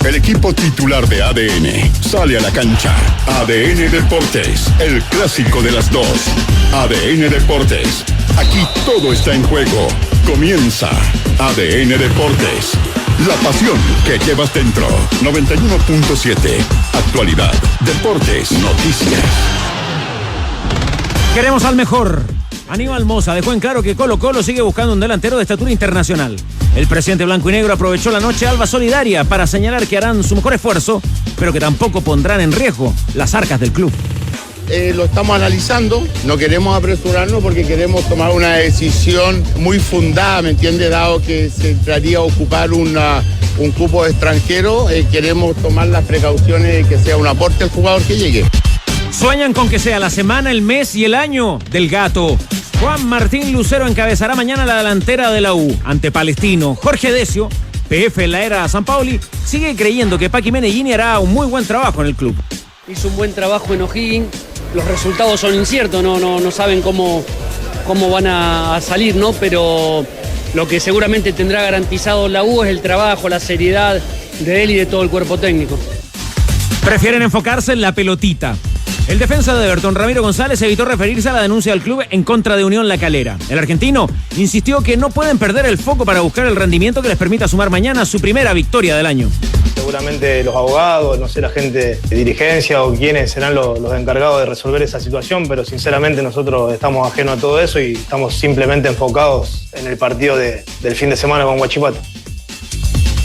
El equipo titular de ADN sale a la cancha. ADN Deportes, el clásico de las dos. ADN Deportes, aquí todo está en juego. Comienza ADN Deportes, la pasión que llevas dentro. 91.7, actualidad, deportes, noticias. Queremos al mejor. Aníbal Mosa dejó en claro que Colo-Colo sigue buscando un delantero de estatura internacional. El presidente blanco y negro aprovechó la noche alba solidaria para señalar que harán su mejor esfuerzo, pero que tampoco pondrán en riesgo las arcas del club. Lo estamos analizando, no queremos apresurarnos porque queremos tomar una decisión muy fundada, ¿me entiende? Dado que se entraría a ocupar un cupo extranjero, queremos tomar las precauciones de que sea un aporte al jugador que llegue. Sueñan con que sea la semana, el mes y el año del gato. Juan Martín Lucero encabezará mañana la delantera de la U ante Palestino. Jorge Decio, PF en la era San Paoli, sigue creyendo que Paqui Meneghini hará un muy buen trabajo en el club. Hizo un buen trabajo en O'Higgins, los resultados son inciertos, no saben cómo van a salir, ¿no? Pero lo que seguramente tendrá garantizado la U es el trabajo, la seriedad de él y de todo el cuerpo técnico. Prefieren enfocarse en la pelotita. El defensa de Everton, Ramiro González, evitó referirse a la denuncia del club en contra de Unión La Calera. El argentino insistió que no pueden perder el foco para buscar el rendimiento que les permita sumar mañana su primera victoria del año. Seguramente los abogados, no sé, la gente de dirigencia o quienes serán los encargados de resolver esa situación, pero sinceramente nosotros estamos ajenos a todo eso y estamos simplemente enfocados en el partido del fin de semana con Huachipato.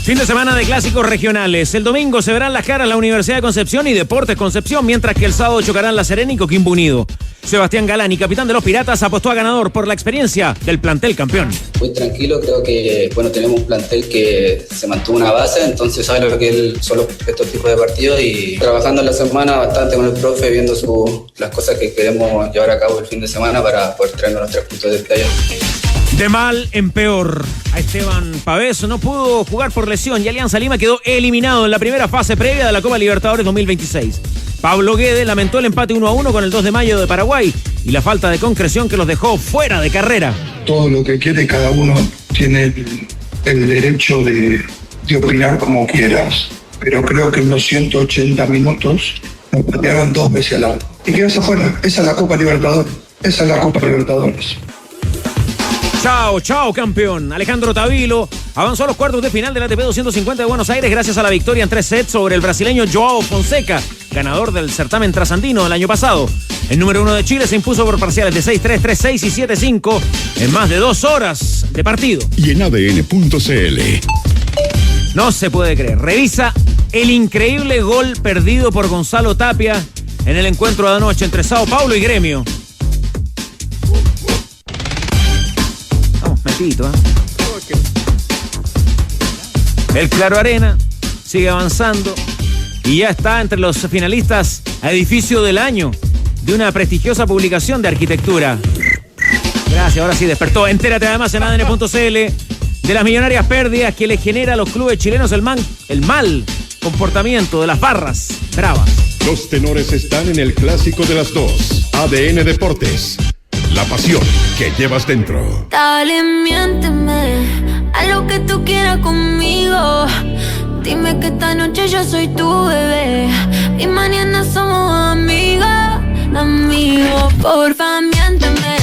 Fin de semana de clásicos regionales. El domingo se verán las caras la Universidad de Concepción y Deportes Concepción, mientras que el sábado chocarán La Serena y Coquimbo Unido. Sebastián Galani, capitán de los Piratas, apostó a ganador por la experiencia del plantel campeón. Muy tranquilo, creo que tenemos un plantel que se mantuvo una base, entonces sabe lo que son estos tipos de partidos y trabajando en la semana bastante con el profe, viendo las cosas que queremos llevar a cabo el fin de semana para poder traernos los 3 puntos de playa. De mal en peor. A Esteban Pavés no pudo jugar por lesión y Alianza Lima quedó eliminado en la primera fase previa de la Copa Libertadores 2026. Pablo Guede lamentó el empate 1-1 con el 2 de mayo de Paraguay y la falta de concreción que los dejó fuera de carrera. Todo lo que quiere, cada uno tiene el derecho de opinar como quieras, pero creo que en los 180 minutos nos patearon 2 veces al arco. Y quedas afuera. Esa es la Copa Libertadores. Esa es la Copa Libertadores. Chao, campeón. Alejandro Tavilo avanzó a los cuartos de final del ATP 250 de Buenos Aires gracias a la victoria en 3 sets sobre el brasileño Joao Fonseca, ganador del certamen trasandino del año pasado. El número 1 de Chile se impuso por parciales de 6-3, 3-6 y 7-5 en más de 2 horas de partido. Y en ADN.cl. No se puede creer. Revisa el increíble gol perdido por Gonzalo Tapia en el encuentro de anoche entre Sao Paulo y Gremio. Metito, El Claro Arena sigue avanzando y ya está entre los finalistas a edificio del año de una prestigiosa publicación de arquitectura. Gracias, ahora sí despertó. Entérate además en ADN.cl de las millonarias pérdidas que le genera a los clubes chilenos el mal comportamiento de las barras bravas. Los tenores están en el clásico de las dos. ADN Deportes, la pasión que llevas dentro. Dale, miénteme, haz lo que tú quieras conmigo. Dime que esta noche yo soy tu bebé y mañana somos amigos. Porfa, miénteme,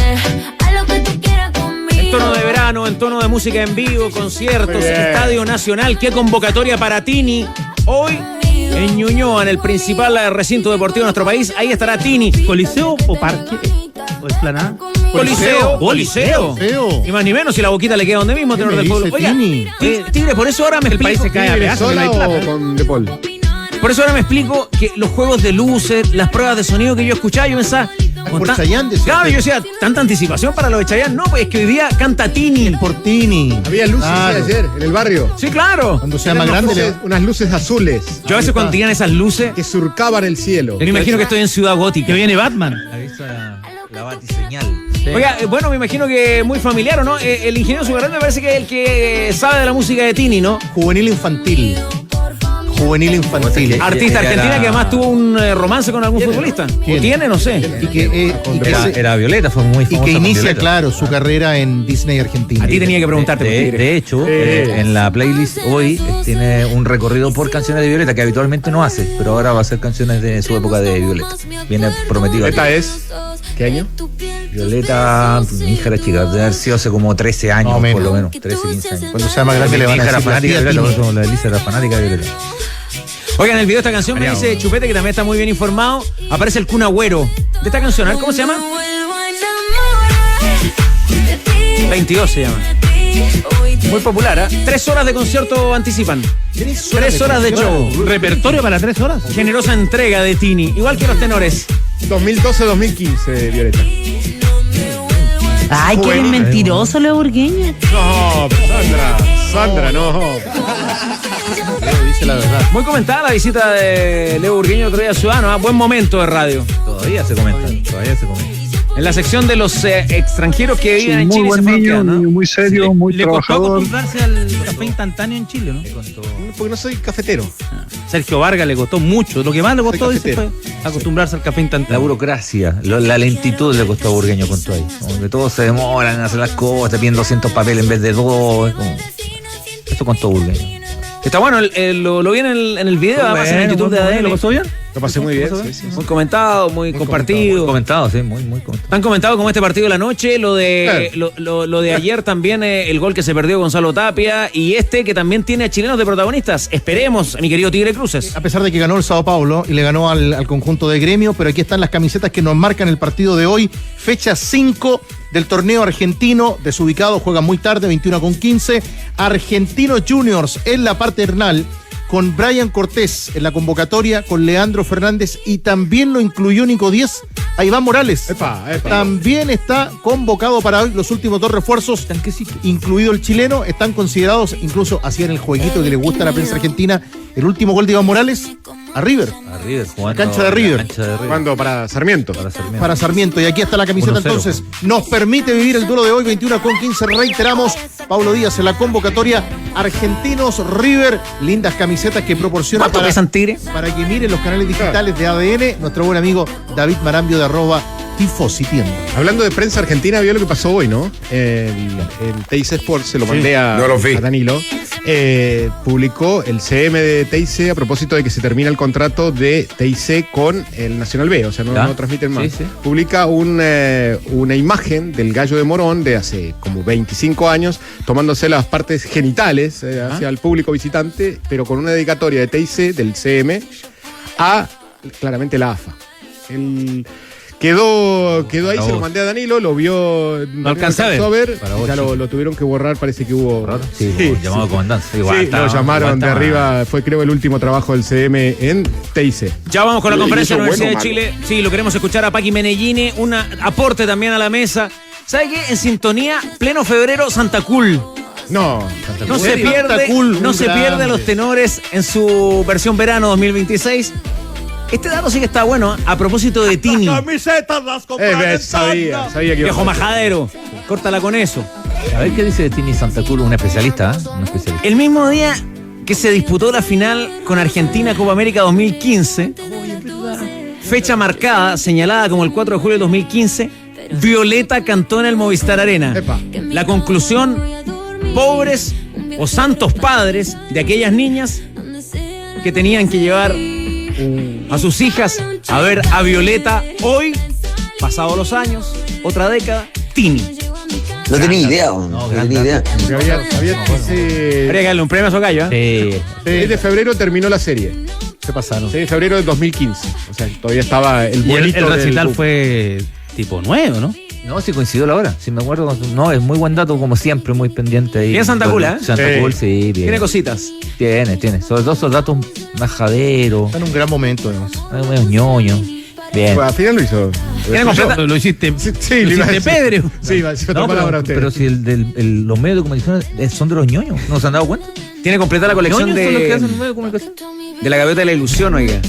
haz lo que tú quieras conmigo. En tono de verano, en tono de música en vivo, conciertos, Estadio Nacional. Qué convocatoria para Tini. Hoy en Ñuñoa, en el principal recinto deportivo de nuestro país, ahí estará Tini. ¿Coliseo o parque? ¿O esplanada? Coliseo. Y más ni menos, si la boquita le queda donde mismo, tenor del pueblo. Oiga, Tigre, por eso ahora me explico. El país se cae a pedazos, no hay plata. Con De Paul. Por eso ahora me explico que los juegos de luces, las pruebas de sonido que yo escuchaba, yo pensaba... Por Chayanne, claro, yo decía, tanta anticipación para lo de Chayanne. No, pues es que hoy día canta Tini. Por Tini. Había luces ayer en el barrio. Sí, claro. Cuando sea más grande, unas luces azules. Yo a veces cuando tenían esas luces que surcaban el cielo. Yo me imagino que estoy en Ciudad Gótica. Que viene Batman. La batiseñal. Sí. Oiga, bueno, me imagino que muy familiar, ¿o no? El ingeniero Sugarrán me parece que es el que sabe de la música de Tini, ¿no? Juvenil infantil. juvenil infantil. Artista argentina que además tuvo un romance con algún futbolista. ¿O tiene? No sé. Era Violeta, fue muy famosa. Y que inicia, Violeta. claro, su carrera en Disney Argentina. A ti tenía que preguntarte. De hecho, en la playlist hoy tiene un recorrido por canciones de Violeta que habitualmente no hace, pero ahora va a hacer canciones de su época de Violeta. Viene prometido. ¿Esta es? ¿Qué año? Violeta, mi hija era chica, debe haber sido hace como 13 años, por lo menos, 13, 15 años. Cuando sea más grande le van a decir. Mi hija era decir fanática de la Violeta, tía por eso la Elisa era fanática de Violeta. Oigan, en el video de esta canción me dice Chupete, que también está muy bien informado, aparece el Kun Agüero de esta canción. A ver, ¿cómo se llama? 22 se llama. Muy popular, ¿eh? 3 horas de concierto anticipan. 3 horas de show. ¿Repertorio para 3 horas? Generosa entrega de Tini, igual que los tenores. 2012-2015, Violeta. Ay, que eres mentiroso, Leo Burgueño. No, Sandra, no. Dice la verdad. Muy comentada la visita de Leo Burgueño el otro día a Ciudadano, buen momento de radio. Todavía se comenta. En la sección de los extranjeros que viven en Chile y se fueron quedando, ¿no? muy serio, muy Le costó trabajador. acostumbrarse al café instantáneo en Chile, ¿no? Porque no soy cafetero. Sergio Vargas le costó mucho. Lo que más le costó, dice, fue acostumbrarse al café La instantáneo. burocracia, la lentitud le costó a Burgueño con todo ahí. Como que todos se demoran en hacer las cosas, te piden 200 papeles en vez de 2. Eso con todo Burgueño. Está bueno, lo vi en el video, además en el YouTube de ADN. ¿Lo pasó bien? Lo pasé muy bien. Sí. Muy comentado, muy compartido. Muy comentado, sí, muy comentado. Tan comentado como este partido de la noche, lo de ayer también, el gol que se perdió Gonzalo Tapia, y que también tiene a chilenos de protagonistas. Esperemos, mi querido Tigre Cruces. A pesar de que ganó el Sao Paulo y le ganó al conjunto de Gremio, pero aquí están las camisetas que nos marcan el partido de hoy, fecha 5 del torneo argentino, desubicado, juega muy tarde, 21:15. Argentinos Juniors en la paternal, con Brian Cortés en la convocatoria, con Leandro Fernández, y también lo incluyó Nico Díez a Iván Morales. También está convocado para hoy. Los últimos 2 refuerzos, incluido el chileno, están considerados, incluso hacían el jueguito que le gusta a la prensa argentina, el último gol de Iván Morales a River. Jugando Cancha de River. Jugando para Sarmiento. Para Sarmiento. Y aquí está la camiseta 1-0. entonces. Nos permite vivir el duelo de hoy, 21:15. Reiteramos, Paulo Díaz en la convocatoria. Argentinos River. Lindas camisetas que proporciona ¿Cuánto pesan, Tigre? para que miren los canales digitales de ADN. Nuestro buen amigo David Marambio de @Tifosi Tienda. Hablando de prensa argentina, vio lo que pasó hoy, ¿no? El TIC Sports, se lo mandé a Danilo. Publicó el CM de TIC a propósito de que se termina el contrato de TIC con el Nacional B, o sea, no transmiten más. Sí. Publica una imagen del Gallo de Morón de hace como 25 años, tomándose las partes genitales hacia el público visitante, pero con una dedicatoria de TIC, del CM, a claramente la AFA. Quedó ahí, se lo mandé a Danilo, lo vio, no alcanzó a ver, ya lo tuvieron que borrar, parece que hubo... Sí, llamado comandante. Lo llamaron de arriba, fue creo el último trabajo del CM en TIC. Ya vamos con la conferencia de la Universidad de Chile. Sí, lo queremos escuchar a Paqui Menellini, un aporte también a la mesa. ¿Sabe qué? En sintonía, pleno febrero, Santa Cool. No se pierde a los tenores en su versión verano 2026. Este dato sí que está bueno, a propósito de Tini. Las camisetas las compré sabía que viejo majadero, córtala con eso. A ver qué dice de Tini Santa Cruz, un especialista, ¿eh? El mismo día que se disputó la final con Argentina Copa América 2015, fecha marcada, señalada como el 4 de julio de 2015, Violeta cantó en el Movistar Arena. La conclusión, pobres o santos padres de aquellas niñas que tenían que llevar a sus hijas a ver a Violeta hoy, pasados los años, otra década, Tini. No tenía idea, no tenía idea. Habría que darle un premio a su gallo, ¿eh? Sí. El de febrero terminó la serie. Se pasaron. 6 de febrero del 2015. O sea, todavía estaba el bonito. El recital fue tipo nuevo, ¿no? No, sí coincidió la hora. Si me acuerdo. No, es muy buen dato, como siempre, muy pendiente ahí. Tiene Santa Cool, ¿eh? Santa Cool, sí, bien. Tiene cositas. Tiene. Sobre todo esos datos majaderos. Está en un gran momento, además. Medio ñoño. Bien. Bueno, al final lo hizo. Lo hiciste. Sí, lo hiciste Pedro. Sí, va a decir otra palabra a usted. Pero si los medios de comunicación son de los ñoños, ¿no se han dado cuenta? Tiene completa la colección ¿Ñoños de. son los que hacen los medios de comunicación? De la Gaviota de la Ilusión, oiga.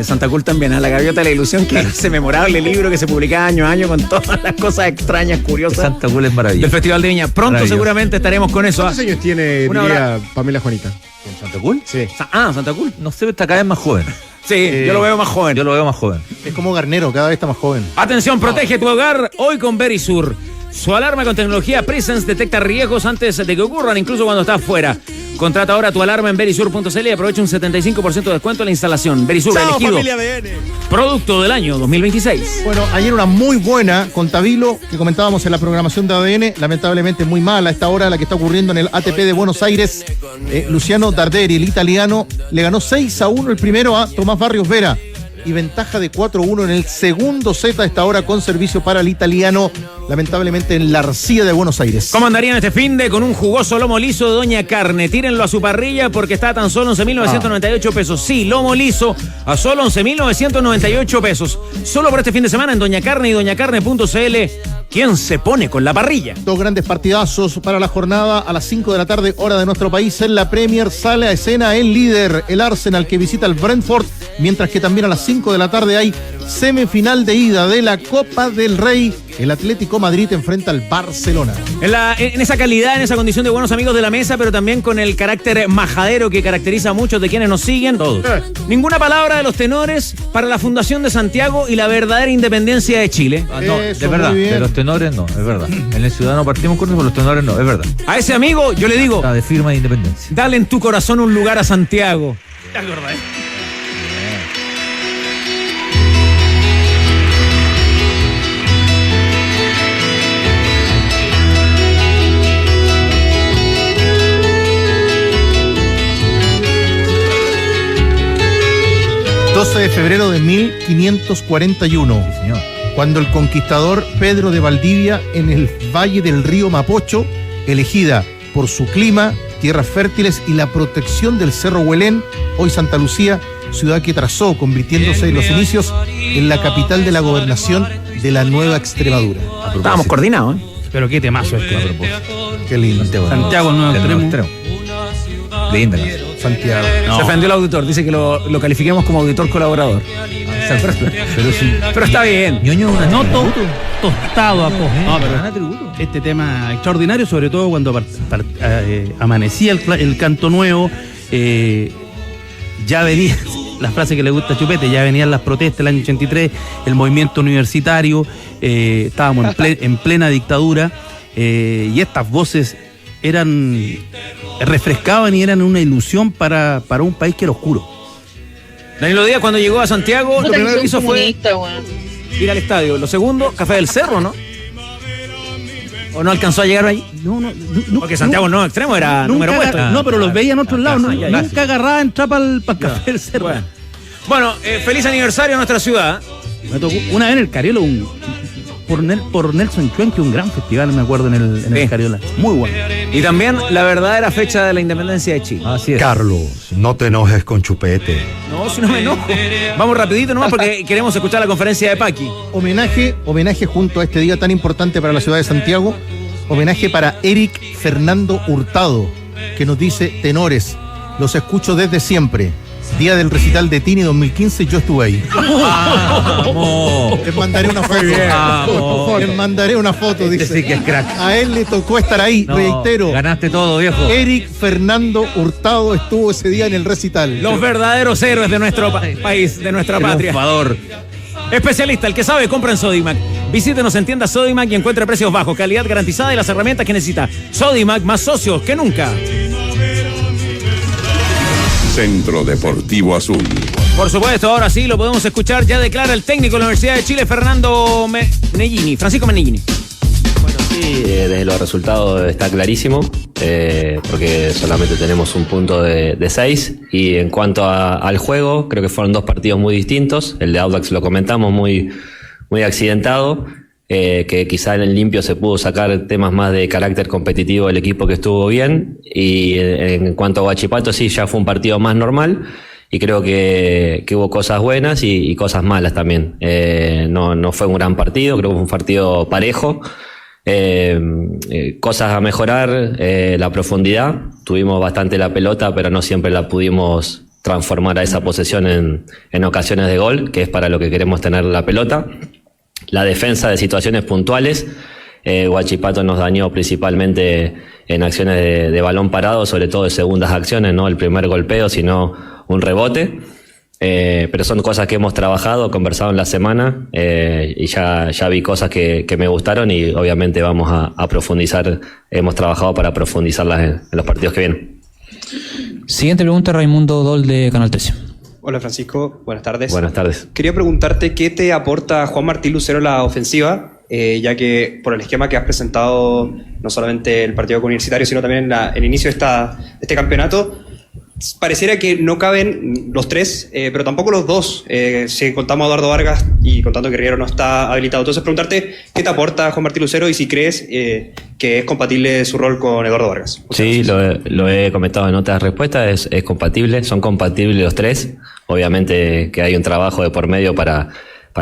Santa Cruz también, La Gaviota de la Ilusión, que es ese memorable libro que se publicaba año a año con todas las cosas extrañas, curiosas. Santa Cruz es maravilloso. Del Festival de Viña. Pronto seguramente estaremos con eso. ¿Cuántos años tiene Pamela Juanita? ¿En Santa Cruz? Sí. Santa Cruz. No sé, está cada vez más joven. Sí, yo lo veo más joven. Yo lo veo más joven. Es como Garnero, cada vez está más joven. Atención, protege tu hogar hoy con Verisur. Su alarma con tecnología Presence detecta riesgos antes de que ocurran, incluso cuando estás fuera. Contrata ahora tu alarma en verisur.cl y aprovecha un 75% de descuento en la instalación. Verisur, elegido producto del año 2026. Bueno, ayer una muy buena con Tabilo, que comentábamos en la programación de ADN, lamentablemente muy mala a esta hora la que está ocurriendo en el ATP de Buenos Aires. Luciano Darderi, el italiano, le ganó 6-1 el primero a Tomás Barrios Vera y ventaja de 4-1 en el segundo set a esta hora con servicio para el italiano, lamentablemente en la Arcilla de Buenos Aires. ¿Cómo andarían este finde con un jugoso lomo liso de Doña Carne? Tírenlo a su parrilla porque está a tan solo 11.998 pesos. Sí, lomo liso a solo 11.998 pesos. Solo por este fin de semana en Doña Carne y doñacarne.cl. ¿Quién se pone con la parrilla? Dos grandes partidazos para la jornada a las 5 de la tarde, hora de nuestro país. En la Premier sale a escena el líder, el Arsenal, que visita el Brentford, mientras que también a las 5 de la tarde hay semifinal de ida de la Copa del Rey. El Atlético Madrid enfrenta al Barcelona. En esa calidad, en esa condición de buenos amigos de la mesa, pero también con el carácter majadero que caracteriza a muchos de quienes nos siguen. Todos. Ninguna palabra de los tenores para la Fundación de Santiago y la verdadera independencia de Chile. No, de verdad, de los tenores no, es verdad. En el Ciudadano partimos con eso, pero los tenores no, es verdad. A ese amigo yo le digo... Está de firma de independencia. Dale en tu corazón un lugar a Santiago. ¿Te acordás? 12 de febrero de 1541, Sí, señor. cuando el conquistador Pedro de Valdivia, en el valle del río Mapocho, elegida por su clima, tierras fértiles y la protección del Cerro Huelén, hoy Santa Lucía, ciudad que trazó, convirtiéndose en los inicios en la capital de la gobernación de la Nueva Extremadura. Estábamos coordinados, ¿eh? Pero qué temazo este. Qué lindo. Santiago, el nuevo extremo. Linda canción. Santiago. Se ofendió el auditor, dice que lo califiquemos como auditor colaborador. Pero está bien. Ñoño, Noto tostado a poco. No, pero este tema extraordinario, sobre todo cuando amanecía el canto nuevo, ya venía, la frase que le gusta a Chupete, ya venían las protestas del año 83, el movimiento universitario, estábamos en plena dictadura, y estas voces refrescaban y eran una ilusión para un país que era oscuro. Danilo Díaz, cuando llegó a Santiago, lo primero que hizo fue ir al estadio. Lo segundo, Café del Cerro, ¿no? ¿O no alcanzó a llegar ahí? No. Porque Santiago no extremo era número puesto. No, pero los veía en otros lados. Nunca agarraba entrar para el Café del Cerro. Bueno, feliz aniversario a nuestra ciudad. Me tocó una vez en el Cariolo por Nelson Chuenque, un gran festival, me acuerdo, en el Cariola. Muy bueno. Y también la verdadera fecha de la independencia de Chile. Así es. Carlos, no te enojes con Chupete. No, si no me enojo. Vamos rapidito nomás porque queremos escuchar la conferencia de Paqui. Homenaje junto a este día tan importante para la ciudad de Santiago. Homenaje para Eric Fernando Hurtado, que nos dice: tenores, los escucho desde siempre. Día del recital de Tini 2015, yo estuve ahí. ¡Vamos! Les mandaré una foto. Les mandaré una foto, dice. Sí que es crack. A él le tocó estar ahí, reitero. Ganaste todo, viejo. Eric Fernando Hurtado estuvo ese día en el recital. Los verdaderos héroes de nuestro país, de nuestra patria. Triunfador. Especialista, el que sabe, compra en Sodimac. Visítenos en tiendas Sodimac y encuentre precios bajos, calidad garantizada y las herramientas que necesita. Sodimac, más socios que nunca. Centro Deportivo Azul. Por supuesto, ahora sí lo podemos escuchar. Ya declara el técnico de la Universidad de Chile, Francisco Menellini. Bueno, sí, desde los resultados está clarísimo, porque solamente tenemos un punto de 6. Y en cuanto al juego, creo que fueron dos partidos muy distintos. El de Audax lo comentamos, muy accidentado. Que quizá en el limpio se pudo sacar temas más de carácter competitivo del equipo que estuvo bien, y en cuanto a Huachipato sí, ya fue un partido más normal y creo que hubo cosas buenas y cosas malas también. No fue un gran partido, creo que fue un partido parejo. Cosas a mejorar, la profundidad, tuvimos bastante la pelota pero no siempre la pudimos transformar a esa posesión en ocasiones de gol, que es para lo que queremos tener la pelota. La defensa de situaciones puntuales. Huachipato nos dañó principalmente en acciones de balón parado, sobre todo de segundas acciones, no el primer golpeo, sino un rebote. Pero son cosas que hemos trabajado, conversado en la semana, y ya vi cosas que me gustaron y obviamente vamos a profundizar, hemos trabajado para profundizarlas en los partidos que vienen. Siguiente pregunta, Raimundo Dol de Canal 13. Hola Francisco, buenas tardes. Buenas tardes. Quería preguntarte qué te aporta Juan Martín Lucero la ofensiva, ya que por el esquema que has presentado, no solamente el partido con Universitario, sino también el inicio de este campeonato, pareciera que no caben los tres, pero tampoco los dos, si contamos a Eduardo Vargas y contando que Riero no está habilitado. Entonces preguntarte qué te aporta Juan Martín Lucero y si crees que es compatible su rol con Eduardo Vargas. Sí, lo he comentado en otras respuestas, es compatible, son compatibles los tres. Obviamente que hay un trabajo de por medio para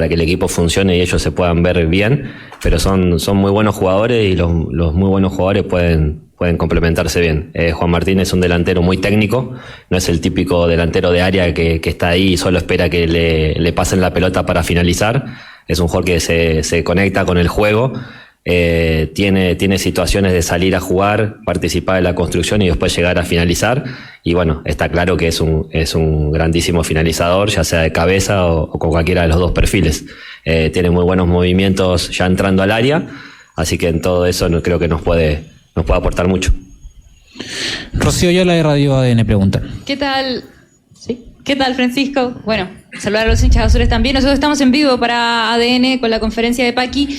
que el equipo funcione y ellos se puedan ver bien, pero son muy buenos jugadores y los muy buenos jugadores pueden complementarse bien. Juan Martín es un delantero muy técnico, no es el típico delantero de área que está ahí y solo espera que le pasen la pelota para finalizar. Es un jugador que se conecta con el juego, tiene situaciones de salir a jugar, participar en la construcción y después llegar a finalizar. Y bueno, está claro que es un grandísimo finalizador, ya sea de cabeza o con cualquiera de los dos perfiles. Tiene muy buenos movimientos ya entrando al área, así que en todo eso creo que nos puede aportar mucho. Rocío Yola de Radio ADN pregunta. ¿Qué tal? ¿Sí? ¿Qué tal, Francisco? Bueno, saludar a los hinchas azules también. Nosotros estamos en vivo para ADN con la conferencia de Paqui.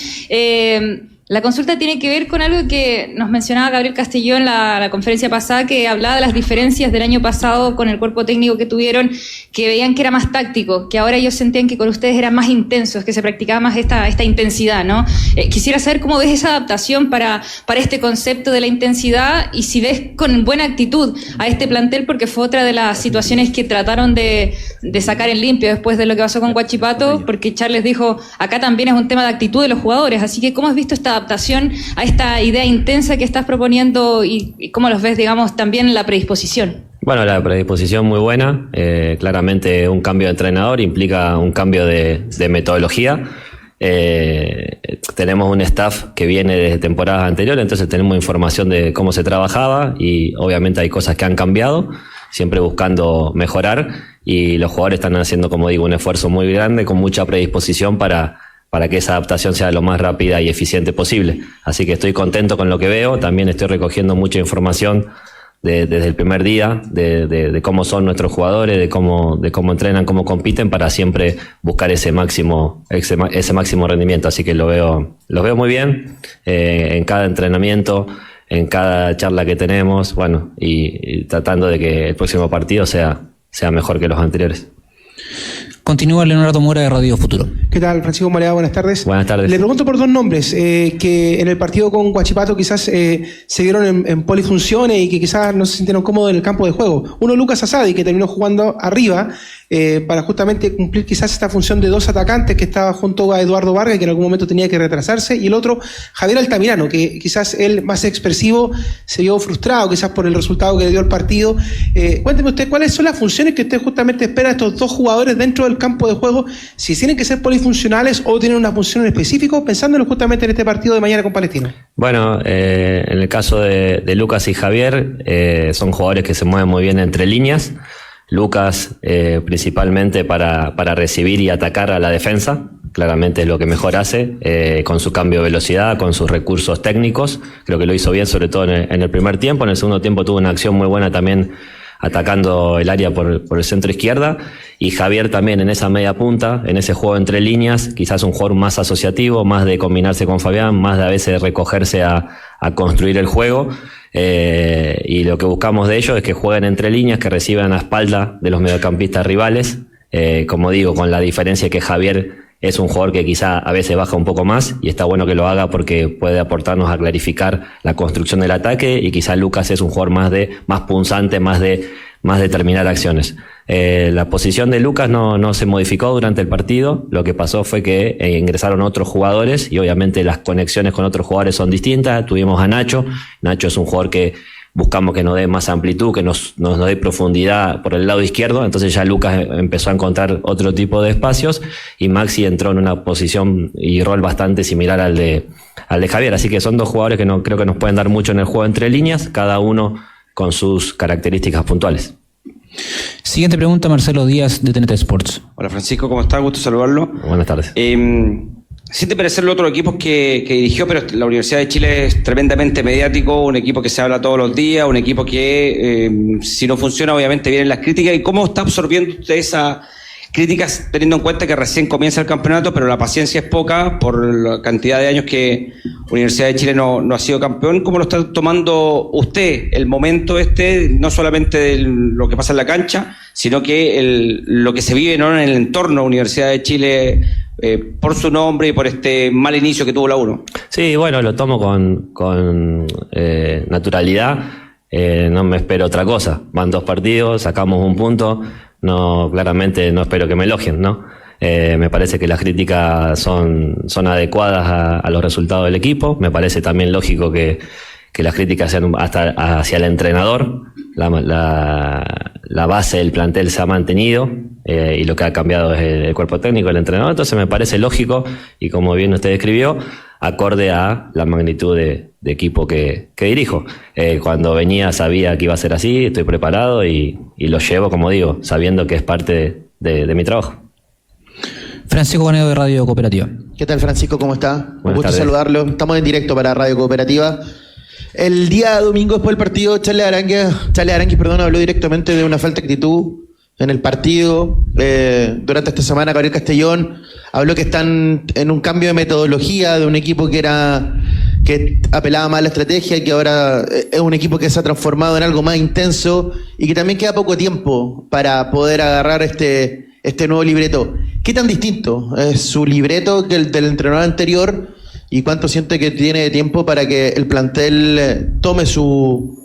La consulta tiene que ver con algo que nos mencionaba Gabriel Castellón en la conferencia pasada, que hablaba de las diferencias del año pasado con el cuerpo técnico que tuvieron, que veían que era más táctico, que ahora ellos sentían que con ustedes eran más intensos, que se practicaba más esta intensidad, ¿no? Quisiera saber cómo ves esa adaptación para este concepto de la intensidad y si ves con buena actitud a este plantel, porque fue otra de las situaciones que trataron de sacar en limpio después de lo que pasó con Huachipato, porque Charles dijo, acá también es un tema de actitud de los jugadores, así que ¿cómo has visto esta adaptación a esta idea intensa que estás proponiendo y cómo los ves, digamos, también la predisposición? Bueno, la predisposición muy buena. Claramente un cambio de entrenador implica un cambio de metodología. Tenemos un staff que viene desde temporadas anteriores, entonces tenemos información de cómo se trabajaba y obviamente hay cosas que han cambiado, siempre buscando mejorar, y los jugadores están haciendo, como digo, un esfuerzo muy grande con mucha predisposición para que esa adaptación sea lo más rápida y eficiente posible. Así que estoy contento con lo que veo. También estoy recogiendo mucha información desde el primer día de cómo son nuestros jugadores, de cómo entrenan, cómo compiten, para siempre buscar ese máximo rendimiento. Así que los veo muy bien en cada entrenamiento, en cada charla que tenemos, bueno, y tratando de que el próximo partido sea mejor que los anteriores. Continúa Leonardo Mora de Radio Futuro. ¿Qué tal, Francisco Maleado? Buenas tardes. Buenas tardes. Le pregunto por dos nombres que en el partido con Huachipato quizás se dieron en polifunciones y que quizás no se sintieron cómodos en el campo de juego. Uno, Lucas Asadi, que terminó jugando arriba para justamente cumplir quizás esta función de dos atacantes, que estaba junto a Eduardo Vargas, que en algún momento tenía que retrasarse, y el otro, Javier Altamirano, que quizás él, más expresivo, se vio frustrado quizás por el resultado que le dio el partido. Cuénteme usted, ¿cuáles son las funciones que usted justamente espera de estos dos jugadores dentro del campo de juego? Si tienen que ser polifuncionales o tienen una función en específico, pensándolo justamente en este partido de mañana con Palestino. Bueno, en el caso de Lucas y Javier, son jugadores que se mueven muy bien entre líneas. Lucas principalmente para recibir y atacar a la defensa, claramente es lo que mejor hace, con su cambio de velocidad, con sus recursos técnicos. Creo que lo hizo bien, sobre todo en el primer tiempo. En el segundo tiempo tuvo una acción muy buena también atacando el área por el centro izquierda, y Javier también en esa media punta, en ese juego entre líneas, quizás un jugador más asociativo, más de combinarse con Fabián, más de a veces recogerse a construir el juego, y lo que buscamos de ellos es que jueguen entre líneas, que reciban a espalda de los mediocampistas rivales, como digo, con la diferencia que Javier es un jugador que quizá a veces baja un poco más, y está bueno que lo haga porque puede aportarnos a clarificar la construcción del ataque, y quizá Lucas es un jugador más punzante, más de terminar acciones. La posición de Lucas no se modificó durante el partido. Lo que pasó fue que ingresaron otros jugadores y obviamente las conexiones con otros jugadores son distintas. Tuvimos a Nacho. Nacho es un jugador que buscamos que nos dé más amplitud, que nos dé profundidad por el lado izquierdo. Entonces ya Lucas empezó a encontrar otro tipo de espacios y Maxi entró en una posición y rol bastante similar al de Javier. Así que son dos jugadores que creo que nos pueden dar mucho en el juego entre líneas, cada uno con sus características puntuales. Siguiente pregunta, Marcelo Díaz de TNT Sports. Hola Francisco, ¿cómo estás? Gusto saludarlo. Buenas tardes. Sin parecer los otros equipos que dirigió, pero la Universidad de Chile es tremendamente mediático, un equipo que se habla todos los días, un equipo que si no funciona obviamente vienen las críticas. ¿Y cómo está absorbiendo usted esas críticas teniendo en cuenta que recién comienza el campeonato, pero la paciencia es poca por la cantidad de años que Universidad de Chile no ha sido campeón? ¿Cómo lo está tomando usted el momento no solamente de lo que pasa en la cancha, sino que lo que se vive, ¿no?, en el entorno Universidad de Chile por su nombre y por este mal inicio que tuvo la 1? Sí, bueno, lo tomo con naturalidad. No me espero otra cosa. Van 2 partidos, sacamos un punto. No, claramente no espero que me elogien, ¿no? Me parece que las críticas son adecuadas a los resultados del equipo. Me parece también lógico que las críticas sean hasta hacia el entrenador. La base del plantel se ha mantenido y lo que ha cambiado es el cuerpo técnico, el entrenador. Entonces me parece lógico y, como bien usted describió, acorde a la magnitud de equipo que dirijo. Cuando venía sabía que iba a ser así, estoy preparado y lo llevo, como digo, sabiendo que es parte de mi trabajo. Francisco Canedo de Radio Cooperativa. ¿Qué tal, Francisco? ¿Cómo está? Buenas Un gusto tardes. saludarlo. Estamos en directo para Radio Cooperativa. El día domingo después del partido, Charles Aranguis, habló directamente de una falta de actitud en el partido. Durante esta semana, Gabriel Castellón habló que están en un cambio de metodología de un equipo que apelaba más a la estrategia y que ahora es un equipo que se ha transformado en algo más intenso y que también queda poco tiempo para poder agarrar este nuevo libreto. ¿Qué tan distinto es su libreto que el del entrenador anterior? ¿Y cuánto siente que tiene de tiempo para que el plantel tome su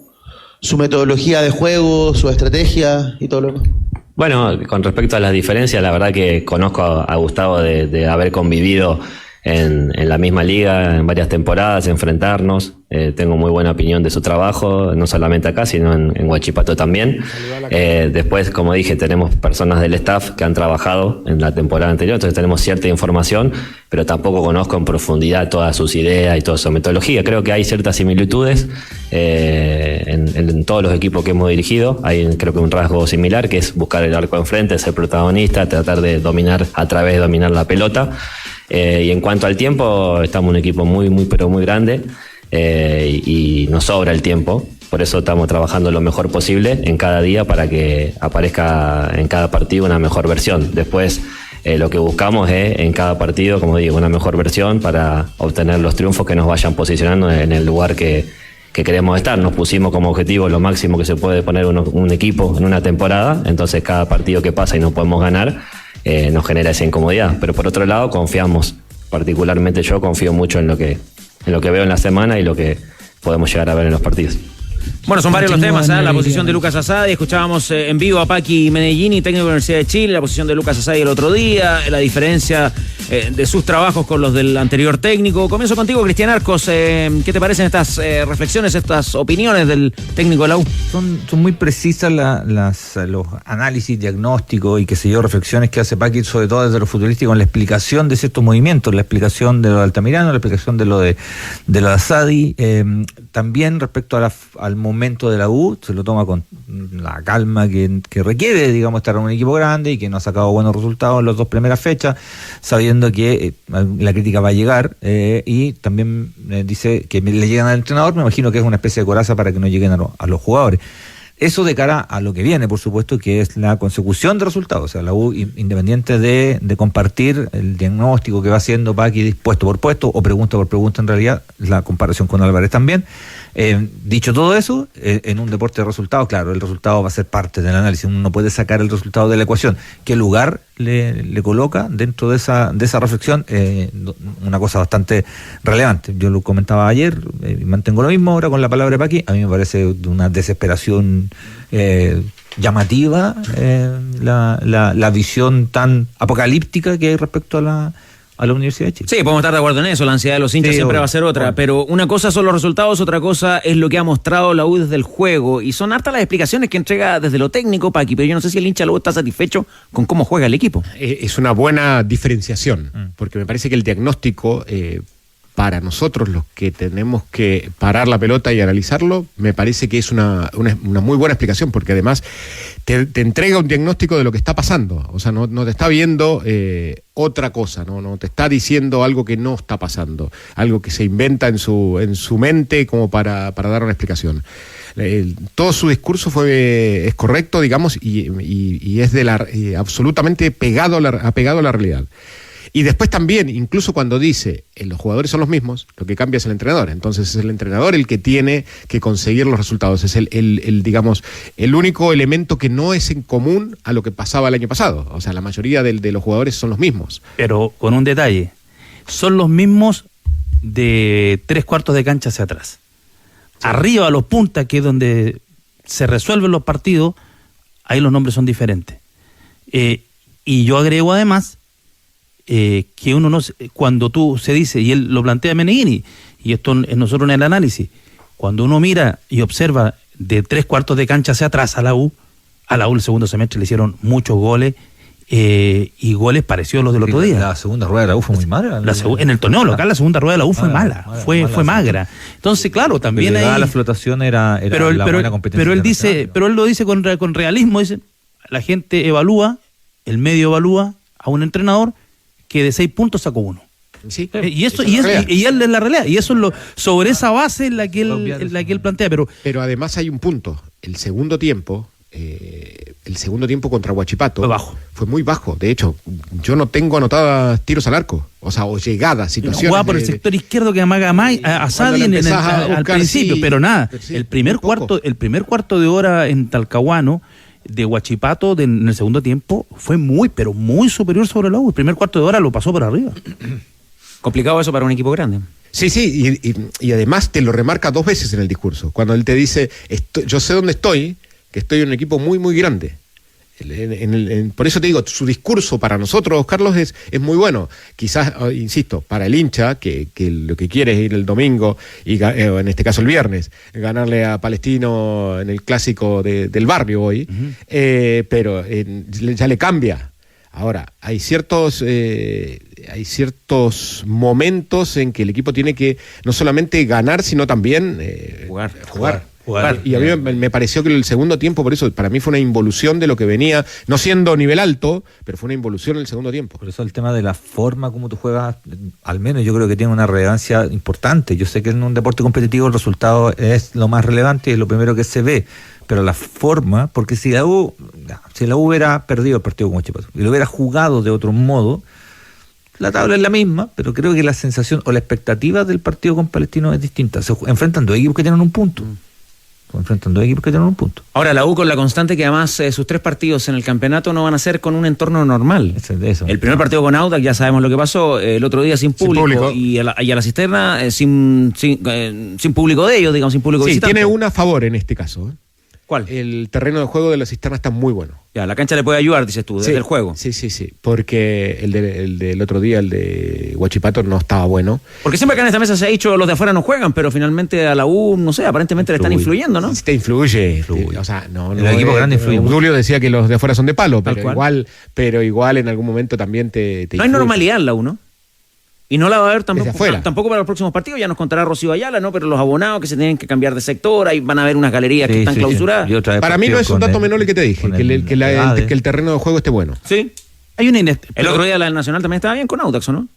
metodología de juego, su estrategia y todo lo demás? Bueno, con respecto a las diferencias, la verdad que conozco a Gustavo de haber convivido en la misma liga en varias temporadas, enfrentarnos. Tengo muy buena opinión de su trabajo, no solamente acá, sino en Huachipato también. Después, como dije, tenemos personas del staff que han trabajado en la temporada anterior, entonces tenemos cierta información, pero tampoco conozco en profundidad todas sus ideas y toda su metodología. Creo que hay ciertas similitudes en todos los equipos que hemos dirigido. Hay, creo que, un rasgo similar, que es buscar el arco enfrente, ser protagonista, tratar de dominar de dominar la pelota. Y en cuanto al tiempo, estamos un equipo muy, pero muy grande, y nos sobra el tiempo. Por eso estamos trabajando lo mejor posible en cada día para que aparezca en cada partido una mejor versión. Después, lo que buscamos es en cada partido, como digo, una mejor versión para obtener los triunfos que nos vayan posicionando en el lugar que queremos estar. Nos pusimos como objetivo lo máximo que se puede poner un equipo en una temporada. Entonces, cada partido que pasa y no podemos ganar nos genera esa incomodidad. Pero por otro lado, confiamos, particularmente yo confío mucho en lo que veo en la semana y lo que podemos llegar a ver en los partidos. Bueno, son varios los temas, la posición de Lucas Asadi. Escuchábamos en vivo a Paqui Medellini, técnico de la Universidad de Chile, la posición de Lucas Asadi el otro día, la diferencia de sus trabajos con los del anterior técnico. Comienzo contigo, Cristian Arcos. ¿Qué te parecen estas reflexiones, estas opiniones del técnico de la U? Son muy precisas los análisis, diagnósticos y qué sé yo, reflexiones que hace Paqui, sobre todo desde lo futbolístico, en la explicación de ciertos movimientos, la explicación de lo de Altamirano, la explicación de lo de Asadi. También respecto al momento de la U, se lo toma con la calma que requiere, digamos, estar en un equipo grande y que no ha sacado buenos resultados en las 2 primeras fechas, sabiendo que la crítica va a llegar, y también dice que le llegan al entrenador. Me imagino que es una especie de coraza para que no lleguen a los jugadores. Eso de cara a lo que viene, por supuesto, que es la consecución de resultados. O sea, la U, independiente de compartir el diagnóstico que va haciendo Paqui puesto por puesto o pregunta por pregunta, en realidad, la comparación con Álvarez también. Dicho todo eso, en un deporte de resultados, claro, el resultado va a ser parte del análisis. Uno no puede sacar el resultado de la ecuación. ¿Qué lugar le coloca dentro de esa reflexión? Una cosa bastante relevante. Yo lo comentaba ayer, y mantengo lo mismo ahora con la palabra de Paqui. A mí me parece de una desesperación llamativa la visión tan apocalíptica que hay respecto a a la Universidad de Chile. Sí, podemos estar de acuerdo en eso, la ansiedad de los hinchas siempre va a ser otra, pero una cosa son los resultados, otra cosa es lo que ha mostrado la U desde el juego, y son hartas las explicaciones que entrega desde lo técnico, Paqui, pero yo no sé si el hincha de la U está satisfecho con cómo juega el equipo. Es una buena diferenciación, porque me parece que el diagnóstico, para nosotros los que tenemos que parar la pelota y analizarlo, me parece que es una muy buena explicación, porque además te entrega un diagnóstico de lo que está pasando. O sea, no te está viendo otra cosa, no te está diciendo algo que no está pasando, algo que se inventa en su mente como para dar una explicación. Todo su discurso es correcto, digamos, y es absolutamente apegado a la realidad. Y después también, incluso cuando dice los jugadores son los mismos, lo que cambia es el entrenador. Entonces es el entrenador el que tiene que conseguir los resultados. Es digamos, el único elemento que no es en común a lo que pasaba el año pasado. O sea, la mayoría de los jugadores son los mismos. Pero con un detalle, son los mismos de 3/4 de cancha hacia atrás. Sí. Arriba a los puntas, que es donde se resuelven los partidos, ahí los nombres son diferentes. Y yo agrego además que uno no, cuando tú se dice, y él lo plantea Meneghini, y esto es nosotros en el análisis, cuando uno mira y observa de 3/4 de cancha hacia atrás a la U el segundo semestre le hicieron muchos goles, y goles parecidos a los del otro día. La segunda rueda de la U fue muy mala. En el torneo local la segunda rueda de la U fue mala, fue magra. Entonces, claro, también ahí la flotación era la buena competencia. Pero él lo dice con realismo, dice, la gente evalúa, el medio evalúa a un entrenador que de 6 puntos sacó 1. Sí, y él es la realidad, y eso es sobre esa base en la que él plantea. Pero además hay un punto, el segundo tiempo contra Huachipato fue muy bajo. De hecho, yo no tengo anotadas tiros al arco, o llegadas, situaciones. Jugaba por el sector izquierdo que amaga a Sadi al principio, sí, pero nada. Sí, el primer cuarto de hora en Talcahuano de Huachipato en el segundo tiempo fue pero muy superior sobre la U. El primer cuarto de hora lo pasó por arriba. Complicado eso para un equipo grande. Sí, y además te lo remarca 2 veces en el discurso. Cuando él te dice, yo sé dónde estoy, que estoy en un equipo muy, muy grande. Por eso te digo, su discurso para nosotros, Carlos, es muy bueno. Quizás, insisto, para el hincha, que lo que quiere es ir el domingo, y en este caso el viernes, ganarle a Palestino en el clásico del barrio hoy, pero ya le cambia. Ahora, hay ciertos momentos en que el equipo tiene que no solamente ganar, sino también jugar. Y a mí me pareció que el segundo tiempo, por eso, para mí fue una involución de lo que venía, no siendo nivel alto, pero fue una involución en el segundo tiempo. Por eso el tema de la forma como tú juegas, al menos yo creo que tiene una relevancia importante. Yo sé que en un deporte competitivo el resultado es lo más relevante y es lo primero que se ve, pero la forma, porque si la U hubiera perdido el partido con Huachipato y lo hubiera jugado de otro modo, la tabla es la misma, pero creo que la sensación o la expectativa del partido con Palestino es distinta. Se enfrentan 2 equipos que tienen un punto. Ahora, la U con la constante que además sus 3 partidos en el campeonato no van a ser con un entorno normal. Eso. El primer partido con Audax ya sabemos lo que pasó, el otro día sin público. Y a la cisterna sin público de ellos, digamos, sin público visitante. Tiene una a favor en este caso. ¿Cuál? El terreno de juego de la cisterna está muy bueno. Ya, la cancha le puede ayudar, dices tú, desde el juego. Sí, porque el del otro día, el de Huachipato, no estaba bueno. Porque siempre acá en esta mesa se ha dicho los de afuera no juegan, pero finalmente a la U, no sé, aparentemente le están influyendo, ¿no? Sí, te influye. O sea, el equipo grande influye. Julio decía que los de afuera son de palo, pero igual en algún momento también te no hay normalidad en la U, ¿no? Y no la va a haber tampoco para los próximos partidos, ya nos contará Rocío Ayala, ¿no? Pero los abonados que se tienen que cambiar de sector, ahí van a haber unas galerías que están clausuradas. Para mí no es un dato menor el que te dije, que el terreno de juego esté bueno. Sí. El otro día la Nacional también estaba bien con Audax, ¿no?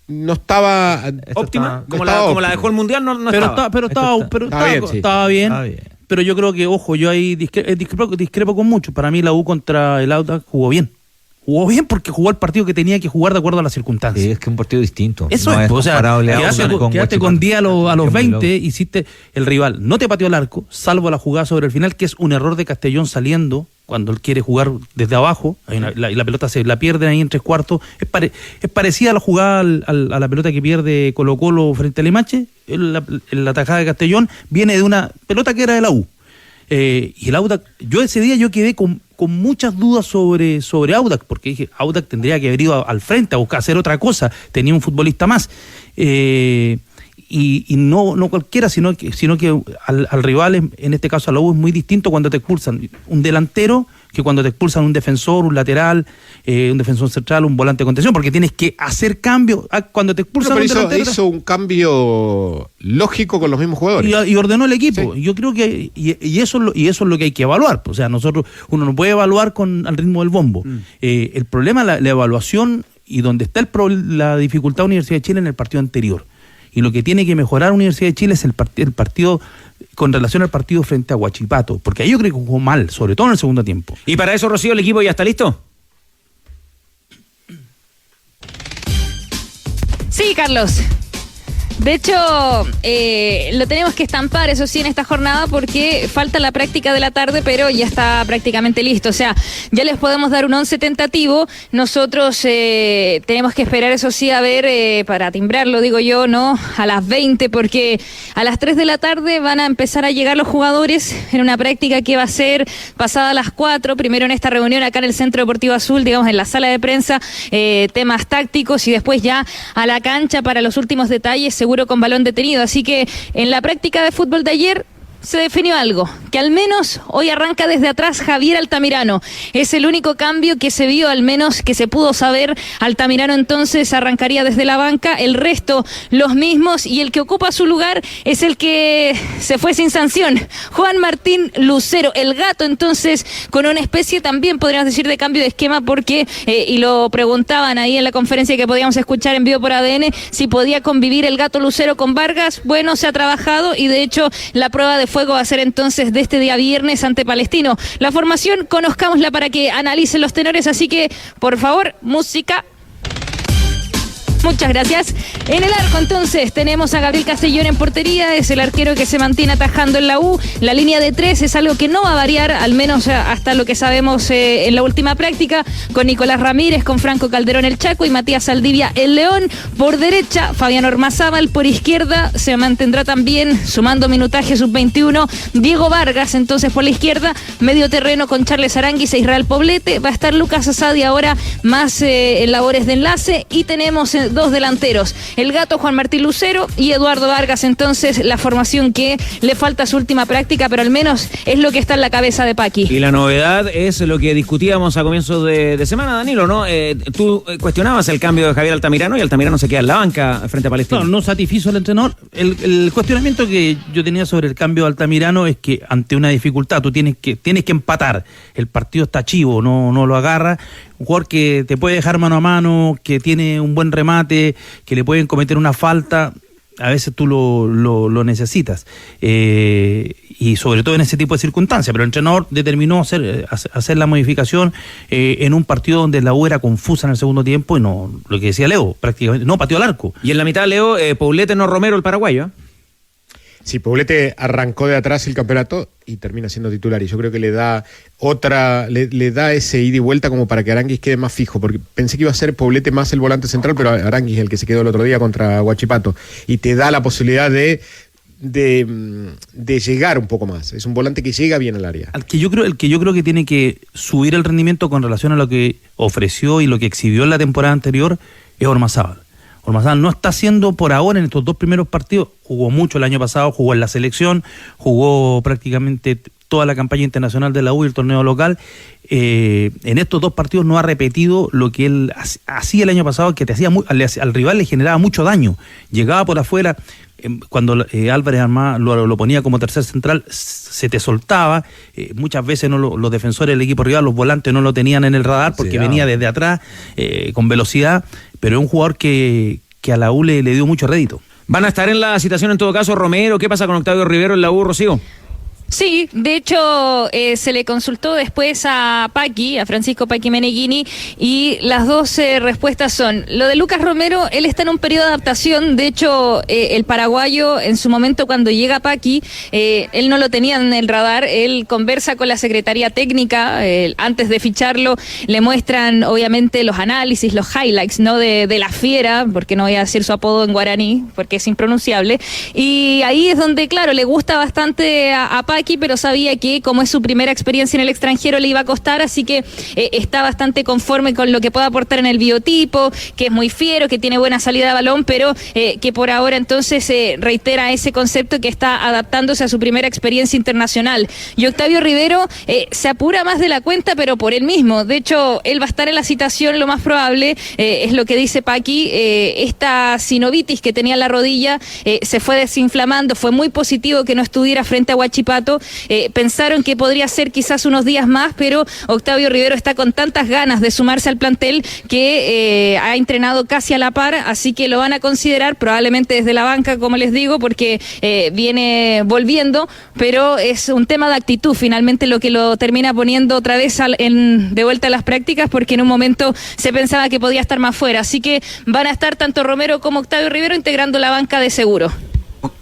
No estaba óptima, como la dejó el Mundial, no estaba. Estaba bien. Pero yo creo que, ojo, yo ahí discrepo con mucho. Para mí la U contra el Audax jugó bien. Jugó bien porque jugó el partido que tenía que jugar de acuerdo a las circunstancias. Sí, es que un partido distinto. Eso no es, o sea, quedaste con 10 a los 20, hiciste, el rival no te pateó el arco, salvo la jugada sobre el final, que es un error de Castellón saliendo, cuando él quiere jugar desde abajo, y la pelota se la pierden ahí en 3/4. Es parecida a la jugada a la pelota que pierde Colo-Colo frente a Limache. La tajada de Castellón viene de una pelota que era de la U. Y el Audax, yo ese día quedé con muchas dudas sobre Audax, porque dije, Audax tendría que haber ido al frente a buscar hacer otra cosa, tenía un futbolista más. Y no cualquiera, sino que al rival, en este caso a la U, es muy distinto cuando te expulsan un delantero que cuando te expulsan un defensor, un lateral, un defensor central, un volante de contención, porque tienes que hacer cambios. Cuando te expulsan un delantero, hizo un cambio lógico con los mismos jugadores. Y ordenó el equipo. Sí. Yo creo que y eso es lo que hay que evaluar. O sea, uno no puede evaluar al ritmo del bombo. El problema, la evaluación y donde está la dificultad de Universidad de Chile en el partido anterior. Y lo que tiene que mejorar Universidad de Chile es el partido con relación al partido frente a Huachipato, porque ahí yo creo que jugó mal, sobre todo en el segundo tiempo. Y para eso, Rocío, ¿el equipo ya está listo? Sí, Carlos. De hecho, lo tenemos que estampar, eso sí, en esta jornada, porque falta la práctica de la tarde, pero ya está prácticamente listo. O sea, ya les podemos dar un 11 tentativo. Nosotros tenemos que esperar, eso sí, a ver, para timbrarlo, digo yo, ¿no? A las 20, porque a las 3 de la tarde van a empezar a llegar los jugadores en una práctica que va a ser pasada a las 4, primero en esta reunión acá en el Centro Deportivo Azul, digamos, en la sala de prensa, temas tácticos, y después ya a la cancha para los últimos detalles, seguro con balón detenido. Así que en la práctica de fútbol de ayer se definió algo, que al menos hoy arranca desde atrás Javier Altamirano. Es el único cambio que se vio, al menos que se pudo saber. Altamirano entonces arrancaría desde la banca, el resto los mismos, y el que ocupa su lugar es el que se fue sin sanción, Juan Martín Lucero, el gato, entonces con una especie también podríamos decir de cambio de esquema, porque y lo preguntaban ahí en la conferencia que podíamos escuchar en vivo por ADN, si podía convivir el gato Lucero con Vargas. Bueno, se ha trabajado y de hecho la prueba de fuego va a ser entonces de este día viernes ante Palestino. La formación, conozcámosla para que analicen los tenores, así que, por favor, música. Muchas gracias. En el arco, entonces, tenemos a Gabriel Castellón en portería, es el arquero que se mantiene atajando en la U. La línea de 3 es algo que no va a variar, al menos hasta lo que sabemos en la última práctica, con Nicolás Ramírez, con Franco Calderón el Chaco y Matías Saldivia el León. Por derecha, Fabián Ormazábal. Por izquierda se mantendrá también, sumando minutaje sub-21, Diego Vargas. Entonces, por la izquierda, medio terreno con Charles Aránguiz e Israel Poblete. Va a estar Lucas Asadi ahora más en labores de enlace. Y tenemos dos delanteros, el gato Juan Martín Lucero y Eduardo Vargas. Entonces, la formación que le falta a su última práctica, pero al menos es lo que está en la cabeza de Paqui. Y la novedad es lo que discutíamos a comienzos de semana, Danilo, ¿no? Tú cuestionabas el cambio de Javier Altamirano, y Altamirano se queda en la banca frente a Palestino. No satisfizo al entrenador. El cuestionamiento que yo tenía sobre el cambio de Altamirano es que ante una dificultad tú tienes que empatar. El partido está chivo, no lo agarra. Un jugador que te puede dejar mano a mano, que tiene un buen remate, que le pueden cometer una falta, a veces tú lo necesitas. Y sobre todo en ese tipo de circunstancias. Pero el entrenador determinó hacer la modificación en un partido donde la U era confusa en el segundo tiempo, y no, lo que decía Leo, prácticamente no pateó al arco. Y en la mitad, Leo, Poblete no Romero, el paraguayo. Sí, Poblete arrancó de atrás el campeonato y termina siendo titular, y yo creo que le da ese ida y vuelta como para que Aránguiz quede más fijo, porque pensé que iba a ser Poblete más el volante central, pero Aránguiz el que se quedó el otro día contra Huachipato, y te da la posibilidad de llegar un poco más. Es un volante que llega bien al área. El que yo creo que tiene que subir el rendimiento con relación a lo que ofreció y lo que exhibió en la temporada anterior es Ormazábal. Ormazábal no está haciendo por ahora en estos dos primeros partidos, jugó mucho el año pasado, jugó en la selección, jugó prácticamente toda la campaña internacional de la U y el torneo local. En estos dos partidos no ha repetido lo que él hacía el año pasado, que al rival le generaba mucho daño. Llegaba por afuera, cuando Álvarez Armá lo ponía como tercer central, se te soltaba. Muchas veces los defensores del equipo rival, los volantes, no lo tenían en el radar porque venía desde atrás con velocidad, pero es un jugador que a la U le dio mucho rédito. ¿Van a estar en la citación en todo caso Romero? ¿Qué pasa con Octavio Rivero en la U, Rocío? Sí, de hecho se le consultó después a Paqui, a Francisco Paqui Meneghini, y las dos respuestas son: lo de Lucas Romero, él está en un periodo de adaptación. De hecho, el paraguayo en su momento cuando llega Paqui, él no lo tenía en el radar. Él conversa con la Secretaría Técnica antes de ficharlo, le muestran obviamente los análisis, los highlights, ¿no? de la fiera, porque no voy a decir su apodo en guaraní porque es impronunciable, y ahí es donde, claro, le gusta bastante a Paqui, Paqui, pero sabía que como es su primera experiencia en el extranjero le iba a costar, así que está bastante conforme con lo que puede aportar en el biotipo, que es muy fiero, que tiene buena salida de balón, pero que por ahora entonces reitera ese concepto que está adaptándose a su primera experiencia internacional. Y Octavio Rivero se apura más de la cuenta, pero por él mismo. De hecho, él va a estar en la citación, lo más probable, es lo que dice Paqui, esta sinovitis que tenía en la rodilla se fue desinflamando, fue muy positivo que no estuviera frente a Huachipato, pensaron que podría ser quizás unos días más, pero Octavio Rivero está con tantas ganas de sumarse al plantel que ha entrenado casi a la par, así que lo van a considerar probablemente desde la banca, como les digo, porque viene volviendo, pero es un tema de actitud finalmente lo que lo termina poniendo otra vez de vuelta a las prácticas, porque en un momento se pensaba que podía estar más fuera, así que van a estar tanto Romero como Octavio Rivero integrando la banca de seguro.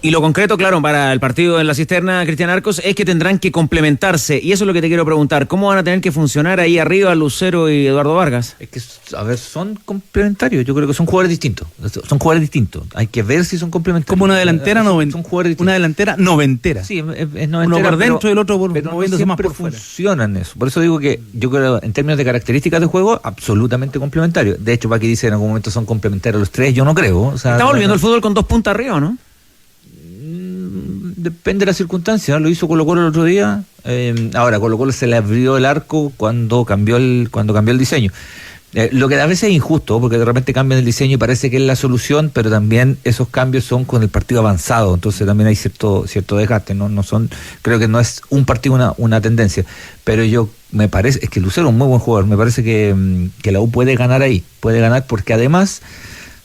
Y lo concreto, claro, para el partido en la Cisterna, Cristian Arcos, es que tendrán que complementarse. Y eso es lo que te quiero preguntar. ¿Cómo van a tener que funcionar ahí arriba Lucero y Eduardo Vargas? Es que, a ver, son complementarios. Yo creo que son jugadores distintos. Hay que ver si son complementarios. Como una delantera una delantera noventera. Sí, es noventera. Uno por dentro y el otro moviéndose más por fuera. Funcionan eso. Por eso digo que yo creo, en términos de características de juego, absolutamente complementarios. De hecho, Paqui dice en algún momento son complementarios los tres. Yo no creo. O sea, está volviendo el fútbol con 2 puntas arriba, ¿no? Depende de las circunstancias, lo hizo Colo-Colo el otro día. Ahora, Colo-Colo se le abrió el arco cuando cambió el diseño. Lo que a veces es injusto, porque de repente cambian el diseño y parece que es la solución, pero también esos cambios son con el partido avanzado, entonces también hay cierto desgaste, no son, creo que no es un partido una tendencia, pero me parece, es que Lucero es un muy buen jugador, me parece que la U puede ganar ahí, porque además,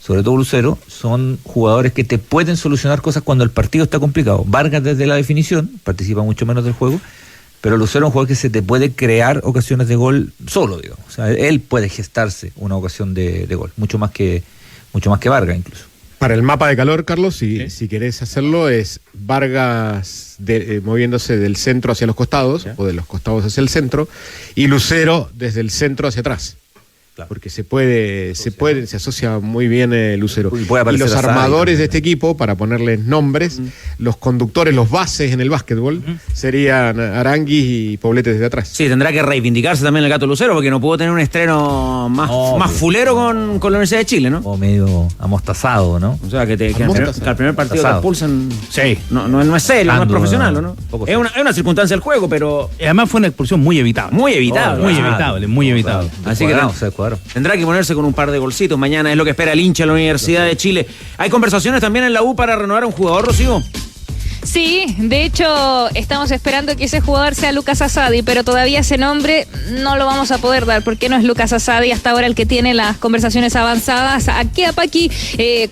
sobre todo Lucero, son jugadores que te pueden solucionar cosas cuando el partido está complicado. Vargas desde la definición participa mucho menos del juego, pero Lucero es un jugador que se te puede crear ocasiones de gol solo, digamos. O sea, él puede gestarse una ocasión de gol, mucho más que Vargas incluso. Para el mapa de calor, Carlos, si querés hacerlo, es Vargas moviéndose del centro hacia los costados, o de los costados hacia el centro, y Lucero desde el centro hacia atrás. Claro. Porque se asocia muy bien Lucero. Y los armadores de este equipo, para ponerles nombres, los conductores, los bases en el básquetbol, serían Aranguis y Poblete desde atrás. Sí, tendrá que reivindicarse también el Gato Lucero, porque no pudo tener un estreno más fulero con la Universidad de Chile, ¿no? O medio amostazado, ¿no? O sea, que al primer partido te expulsan. Sí. No es serio, no es profesional, ¿no? Es una circunstancia del juego, pero... Además fue una expulsión muy evitable. Muy evitable. Así que tendrá que ponerse con un par de golcitos mañana, es lo que espera el hincha de la Universidad de Chile. ¿Hay conversaciones también en la U para renovar a un jugador, Rocío? Sí, de hecho estamos esperando que ese jugador sea Lucas Asadi, pero todavía ese nombre no lo vamos a poder dar, porque no es Lucas Asadi hasta ahora el que tiene las conversaciones avanzadas. Aquí a Paqui,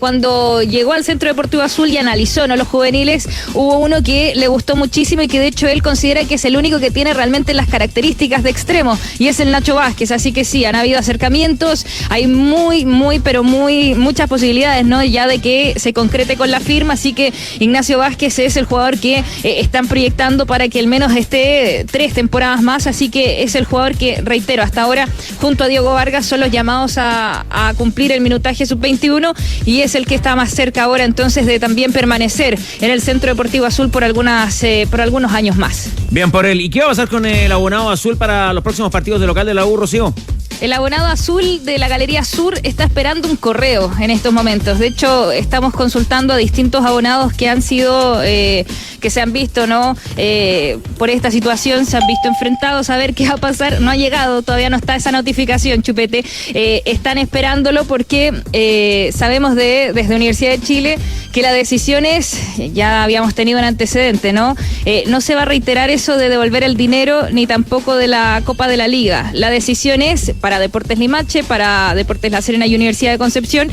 cuando llegó al Centro Deportivo Azul y analizó, ¿no?, los juveniles, hubo uno que le gustó muchísimo y que de hecho él considera que es el único que tiene realmente las características de extremo, y es el Nacho Vázquez. Así que sí, han habido acercamientos, hay muchas posibilidades, ¿no?, ya de que se concrete con la firma, así que Ignacio Vázquez es el jugador que están proyectando para que al menos esté 3 temporadas más, así que es el jugador que, reitero, hasta ahora junto a Diego Vargas son los llamados a cumplir el minutaje sub-21, y es el que está más cerca ahora entonces de también permanecer en el Centro Deportivo Azul por algunos años más. Bien por él. ¿Y qué va a pasar con el abonado azul para los próximos partidos de local de la U, Rocío? El abonado azul de la Galería Sur está esperando un correo en estos momentos. De hecho, estamos consultando a distintos abonados que han sido, que se han visto, ¿no?, por esta situación, se han visto enfrentados a ver qué va a pasar. No ha llegado, todavía no está esa notificación, Chupete. Están esperándolo porque sabemos desde Universidad de Chile que la decisión es, ya habíamos tenido un antecedente, ¿no? No se va a reiterar eso de devolver el dinero ni tampoco de la Copa de la Liga. La decisión es para Deportes Limache, para Deportes La Serena y Universidad de Concepción,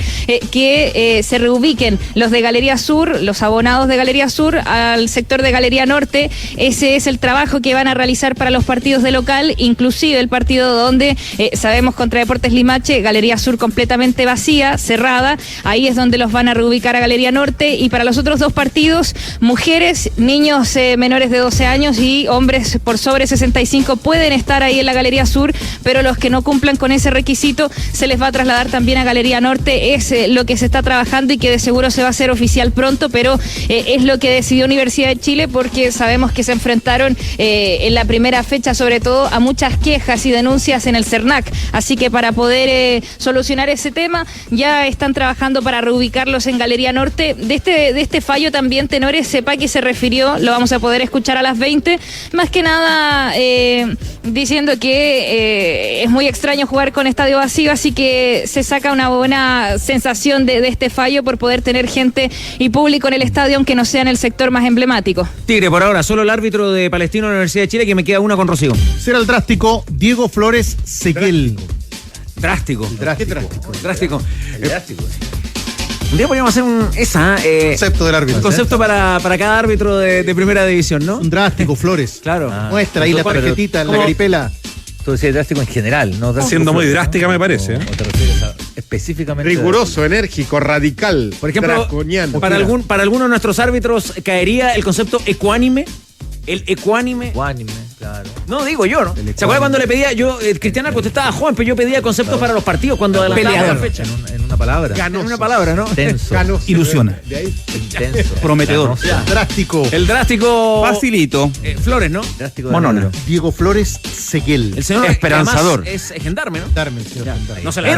que se reubiquen los de Galería Sur, los abonados de Galería Sur, al sector de Galería Norte. Ese es el trabajo que van a realizar para los partidos de local, inclusive el partido donde sabemos contra Deportes Limache, Galería Sur completamente vacía, cerrada. Ahí es donde los van a reubicar a Galería Norte, y para los otros 2 partidos, mujeres, niños menores de 12 años y hombres por sobre 65 pueden estar ahí en la Galería Sur, pero los que no cumplen cumplan con ese requisito, se les va a trasladar también a Galería Norte. Es lo que se está trabajando y que de seguro se va a hacer oficial pronto, pero es lo que decidió Universidad de Chile, porque sabemos que se enfrentaron en la primera fecha, sobre todo, a muchas quejas y denuncias en el CERNAC. Así que para poder solucionar ese tema, ya están trabajando para reubicarlos en Galería Norte. De este fallo también, Tenores, sepa que se refirió, lo vamos a poder escuchar a las 20, más que nada diciendo que es muy extraño jugar con estadio vacío, así que se saca una buena sensación de este fallo por poder tener gente y público en el estadio, aunque no sea en el sector más emblemático. Tigre, por ahora, solo el árbitro de Palestino de la Universidad de Chile, que me queda una con Rocío. Será el drástico Diego Flores Sequel. Drástico. Drástico. Un día podríamos hacer concepto del árbitro. Un concepto para cada árbitro de primera división, ¿no? Un drástico, Flores. Claro. Muestra ahí la tarjetita, la caripela. Tú decías drástico en general, ¿no? Está siendo muy drástica, me parece. ¿O te refieres a específicamente? Riguroso, enérgico, radical. Por ejemplo, draconiano. para alguno de nuestros árbitros caería el concepto ecuánime. El ecuánime. Ecuánime, claro. No, digo yo, ¿no? ¿Se acuerda cuando le pedía? Yo, Cristian Arcos, estaba joven, pero yo pedía conceptos para los partidos cuando adelantaba la fecha. En una palabra. En una palabra, ¿no? Intenso. Ilusiona. Intenso. Prometedor. Drástico. El drástico. Facilito. Flores, ¿no? Drástico. Monona. Diego Flores Sequel. El señor esperanzador. Es gendarme, ¿no? Gendarme, señor gendarme. No se le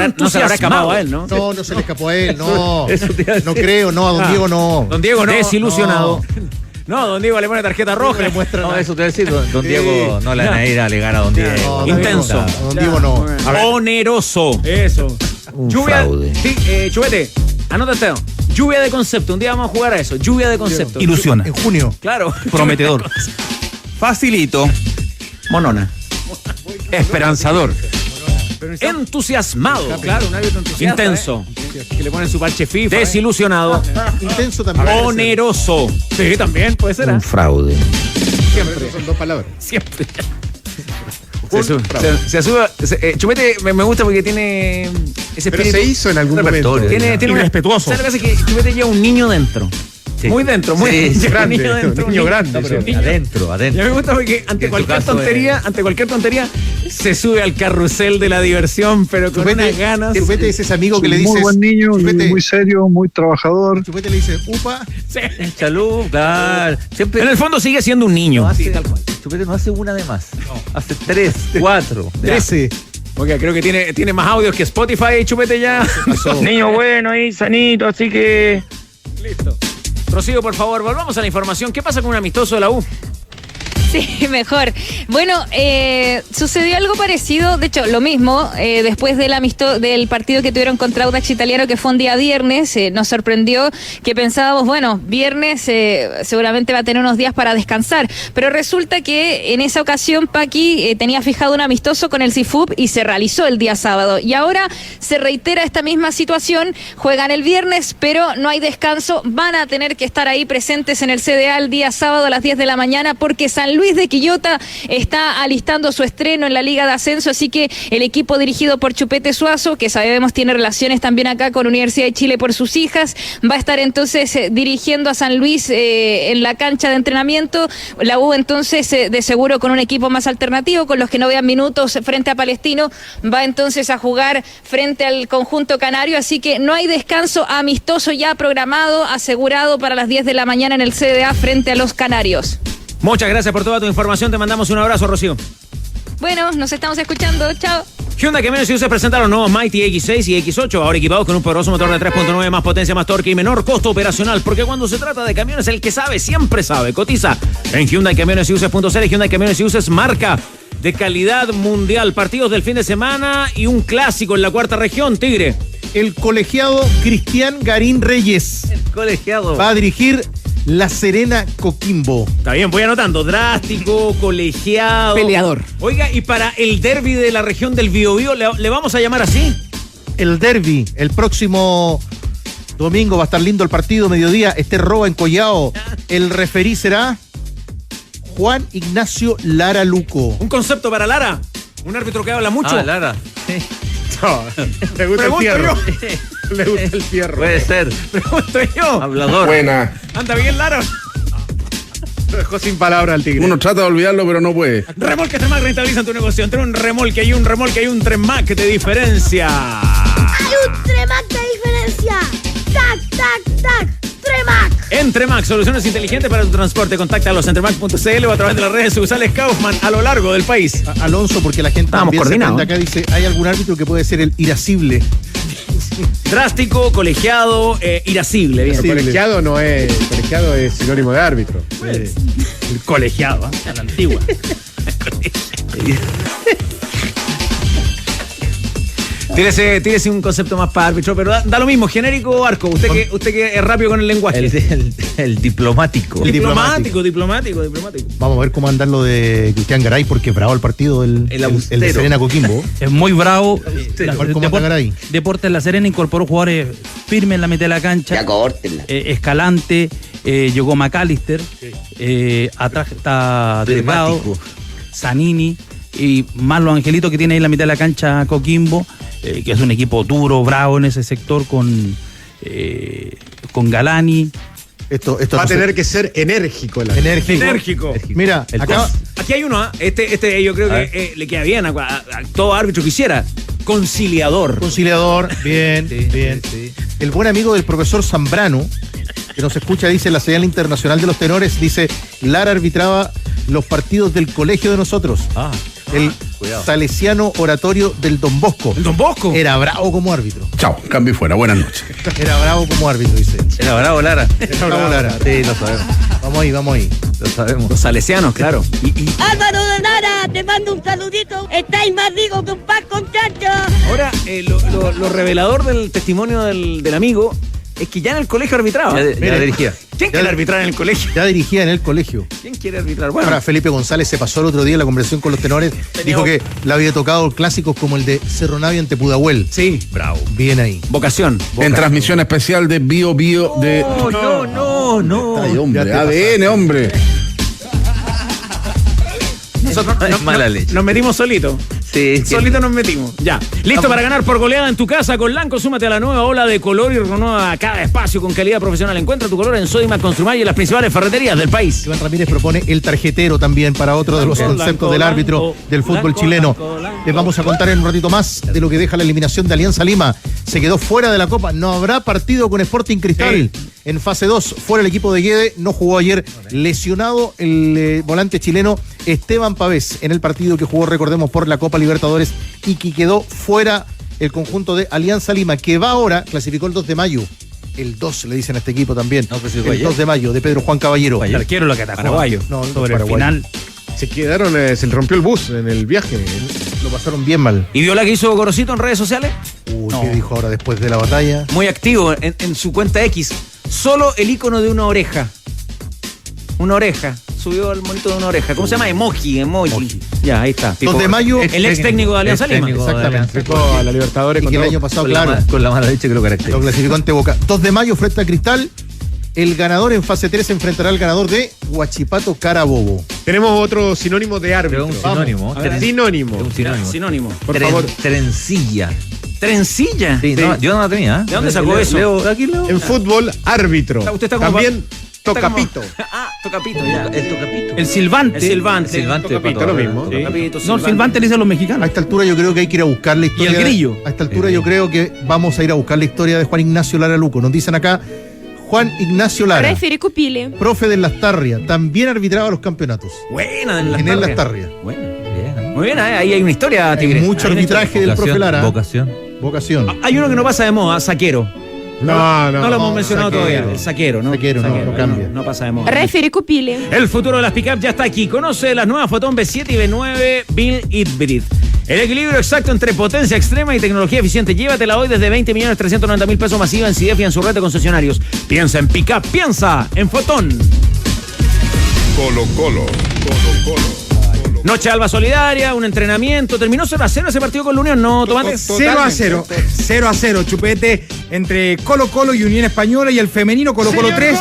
habrá escapado a él, ¿no? No se le escapó a él, no. No creo, no, a don Diego no. Don Diego no. Desilusionado. No, don Diego le pone tarjeta roja. No, eso te voy a decir, don Diego no le van a ir a alegar a don Diego. Intenso. Don Diego no. Oneroso. Eso. Lluvia. Sí, Chupete, anótate. Lluvia de concepto. Un día vamos a jugar a eso. Lluvia de concepto. Ilusiona. En junio. Claro. Prometedor. Facilito. Monona. Esperanzador. Entusiasmado. Claro, un árbitro entusiasta. Intenso. Que le ponen su parche FIFA. Desilusionado. Intenso también. Oneroso. Sí, también puede ser. Un fraude. Siempre. Son dos palabras. Siempre. Se sube. Chupete me gusta porque tiene ese espíritu. Pero se hizo en algún momento. Tiene irrespetuoso. ¿Sabes lo que pasa? Que Chupete lleva un niño dentro. Sí. Muy dentro, muy grande. Un niño grande. No, pero adentro. Y a mí me gusta porque ante cualquier tontería, se sube al carrusel de la diversión, pero con unas ganas. Chupete es ese amigo que le dices. Muy buen niño, Chupete, muy serio, muy trabajador. Chupete le dice, upa. Sí. Salud, claro. Siempre, en el fondo sigue siendo un niño. Chupete no hace una de más. No. Hace 3, 4. 13. Porque creo que tiene más audios que Spotify y Chupete ya. Niño bueno ahí, sanito, así que. Listo. Rocío, por favor, volvamos a la información. ¿Qué pasa con un amistoso de la U? Sí, mejor. Bueno, sucedió algo parecido, de hecho, lo mismo, después del partido que tuvieron contra Audax Italiano, que fue un día viernes, nos sorprendió que pensábamos, bueno, viernes seguramente va a tener unos días para descansar, pero resulta que en esa ocasión Paqui tenía fijado un amistoso con el CIFUB y se realizó el día sábado, y ahora se reitera esta misma situación, juegan el viernes, pero no hay descanso, van a tener que estar ahí presentes en el CDA el día sábado a las 10 de la mañana, porque San Luis de Quillota está alistando su estreno en la Liga de Ascenso, así que el equipo dirigido por Chupete Suazo, que sabemos tiene relaciones también acá con Universidad de Chile por sus hijas, va a estar entonces dirigiendo a San Luis en la cancha de entrenamiento. La U entonces de seguro con un equipo más alternativo, con los que no vean minutos frente a Palestino, va entonces a jugar frente al conjunto canario, así que no hay descanso, amistoso ya programado, asegurado para las 10 de la mañana en el CDA frente a los canarios. Muchas gracias por toda tu información. Te mandamos un abrazo, Rocío. Bueno, nos estamos escuchando. Chao. Hyundai Camiones y Buses presentaron los nuevos Mighty X6 y X8, ahora equipados con un poderoso motor de 3.9, más potencia, más torque y menor costo operacional, porque cuando se trata de camiones, el que sabe, siempre sabe. Cotiza en Hyundai Camiones y Buses.cl. Hyundai Camiones y Buses, marca de calidad mundial. Partidos del fin de semana y un clásico en la cuarta región, Tigre. El colegiado Cristian Garín Reyes. El colegiado. Va a dirigir La Serena Coquimbo. Está bien, voy anotando. Drástico, colegiado. Peleador. Oiga, y para el derbi de la región del Biobío, ¿le vamos a llamar así? El derbi, el próximo domingo va a estar lindo el partido, mediodía. Roa en Collao. El referí será Juan Ignacio Lara Luco. Un concepto para Lara. Un árbitro que habla mucho. Lara. No, le gusta el fierro. Le gusta el fierro. Puede ser. Pregunto yo. Hablador. Buena. Anda bien, Lara. Lo dejó sin palabras al tigre. Uno trata de olvidarlo, pero no puede. Remolques Tremac rentabilizan tu negocio. Entre un remolque hay un Tremac de diferencia. Hay un Tremac de diferencia. Tac, tac, tac. Tremac. En Tremac, soluciones inteligentes para tu transporte. Contáctalos en tremac.cl o a través de las redes sociales Kaufman a lo largo del país. Alonso, porque la gente también se prende acá, dice, ¿hay algún árbitro que puede ser el irascible? Drástico, colegiado, irascible. Bien. Colegiado no es. Colegiado es sinónimo de árbitro. El colegiado, a la antigua. Tírese un concepto más para árbitro, pero da lo mismo, genérico o arco. Usted que es rápido con el lenguaje. El diplomático. Diplomático. Vamos a ver cómo andan lo de Cristian Garay, porque bravo el partido el de Serena Coquimbo. Es muy bravo. Deportes La Serena incorporó jugadores firmes en la mitad de la cancha. Ya córtenla. Escalante, llegó McAllister, atrás está Delgado, Zanini y más los angelitos que tiene ahí en la mitad de la cancha Coquimbo, que es un equipo duro, bravo en ese sector con Galani. Esto va a tener que ser enérgico. Enérgico. Mira, acá aquí hay uno, este yo creo que le queda bien a todo árbitro quisiera. Conciliador, bien. Sí. El buen amigo del profesor Zambrano, que nos escucha, dice la señal internacional de los tenores, dice, Lara arbitraba los partidos del colegio de nosotros. El Salesiano Oratorio del Don Bosco. ¿El Don Bosco? Era bravo como árbitro. Chao, cambio y fuera. Buenas noches. Era bravo como árbitro, dice. Era bravo Lara. Sí, lo sabemos. Vamos ahí. Lo sabemos. Los salesianos, claro. Álvaro de Lara, te mando un saludito. Estáis más digo que un pan con chancho. Ahora, lo revelador del testimonio del amigo es que ya en el colegio arbitraba. Ya dirigía. ¿Quién quiere arbitrar en el colegio? Ya dirigía en el colegio. ¿Quién quiere arbitrar? Bueno. Ahora, Felipe González se pasó el otro día en la conversación con los tenores. Dijo que le había tocado clásicos como el de Cerro Navia ante Pudahuel. Sí. Bravo. Bien ahí. Vocación. En transmisión especial de Bio de... No. Ay, hombre, ADN, hombre. Nosotros nos metimos solitos. Sí, solito nos metimos. Ya. Listo para ganar por goleada en tu casa con Lanco. Súmate a la nueva ola de color y renueva cada espacio con calidad profesional. Encuentra tu color en Sodimac Construmay y en las principales ferreterías del país. Iván Ramírez propone el tarjetero también para otro de los conceptos del árbitro del fútbol chileno. Les vamos a contar en un ratito más de lo que deja la eliminación de Alianza Lima. Se quedó fuera de la Copa. No habrá partido con Sporting Cristal. En fase 2, fuera el equipo de Guede. No jugó ayer. Lesionado el volante chileno Esteban Pavés en el partido que jugó, recordemos, por la Copa Libertadores y que quedó fuera el conjunto de Alianza Lima, que va ahora, clasificó el 2 de mayo. El 2 le dicen a este equipo también. El 2 de mayo de Pedro Juan Caballero. El arquero lo que atajó. Paraguayo. No, sobre el final. Se quedaron, se le rompió el bus en el viaje. Lo pasaron bien mal. ¿Y vio la que hizo Gorosito en redes sociales? ¿Qué dijo ahora después de la batalla? Muy activo en su cuenta X. Solo el icono de una oreja. Una oreja. Subió el monito de una oreja. ¿Cómo se llama? Emoji. Ya, ahí está. 2 de mayo. El ex técnico de Alianza Lima. Exactamente. A la Libertadores. Y que el año pasado, con la mala leche que lo caracteriza. Lo clasificó ante Boca. 2 de mayo frente a Cristal. El ganador en fase 3 se enfrentará al ganador de Huachipato Carabobo. Tenemos otro sinónimo de árbitro. Un sinónimo. Sinónimo. Por favor. Trencilla. ¿Trencilla? Sí, no, yo no la tenía. ¿De dónde sacó eso? En fútbol, árbitro. Usted está como también tocapito. Tocapito, ya. El tocapito. El silbante. Tocapito, lo mismo. No, el silbante le dicen los mexicanos. A esta altura yo creo que hay que ir a buscar la historia. Y el grillo. A esta altura yo creo que vamos a ir a buscar la historia de Juan Ignacio Lara Luco. Nos dicen acá, Juan Ignacio Lara, Federico Pile, profe de Lastarria, también arbitraba los campeonatos. Buena en el Lastarria. Bueno, muy bien, ahí hay una historia, Tigre. Hay mucho arbitraje del profe Lara. Vocación. Hay uno que no pasa de moda, Saquero. No lo hemos mencionado todavía. El Saquero, ¿no? No cambia. No pasa de moda. Federico Pile. El futuro de las pick-up ya está aquí. Conoce las nuevas Photon B7 y B9 Bill Hybrid. El equilibrio exacto entre potencia extrema y tecnología eficiente. Llévatela hoy desde 20.390.000 pesos masiva en CIDEF y en su red de concesionarios. Piensa en pick-up, piensa en Photon. Colo. Noche Alba Solidaria, un entrenamiento. ¿Terminó 0-0 ese partido con la Unión? ¿No, Tomate? 0-0. 0-0, Chupete. entre Colo-Colo y Unión Española, y el femenino Colo-Colo 3,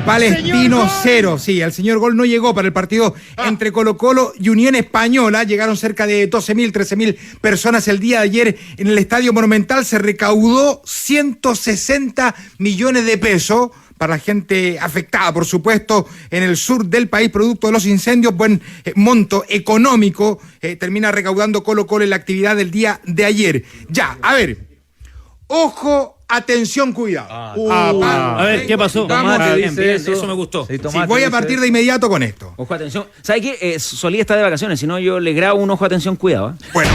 Palestino 0. Sí, el señor Gol no llegó para el partido entre Colo-Colo y Unión Española. Llegaron cerca de 12.000, 13.000 personas el día de ayer en el Estadio Monumental. Se recaudó 160 millones de pesos para la gente afectada, por supuesto, en el sur del país, producto de los incendios. Buen monto económico termina recaudando Colo-Colo en la actividad del día de ayer. Ya, a ver, ojo, atención, cuidado. A ver, ¿qué pasó? Eso me gustó. Sí, voy a partir de inmediato con esto. Ojo, atención. ¿Sabe qué? Solía estar de vacaciones, si no yo le grabo un ojo, atención, cuidado. Bueno,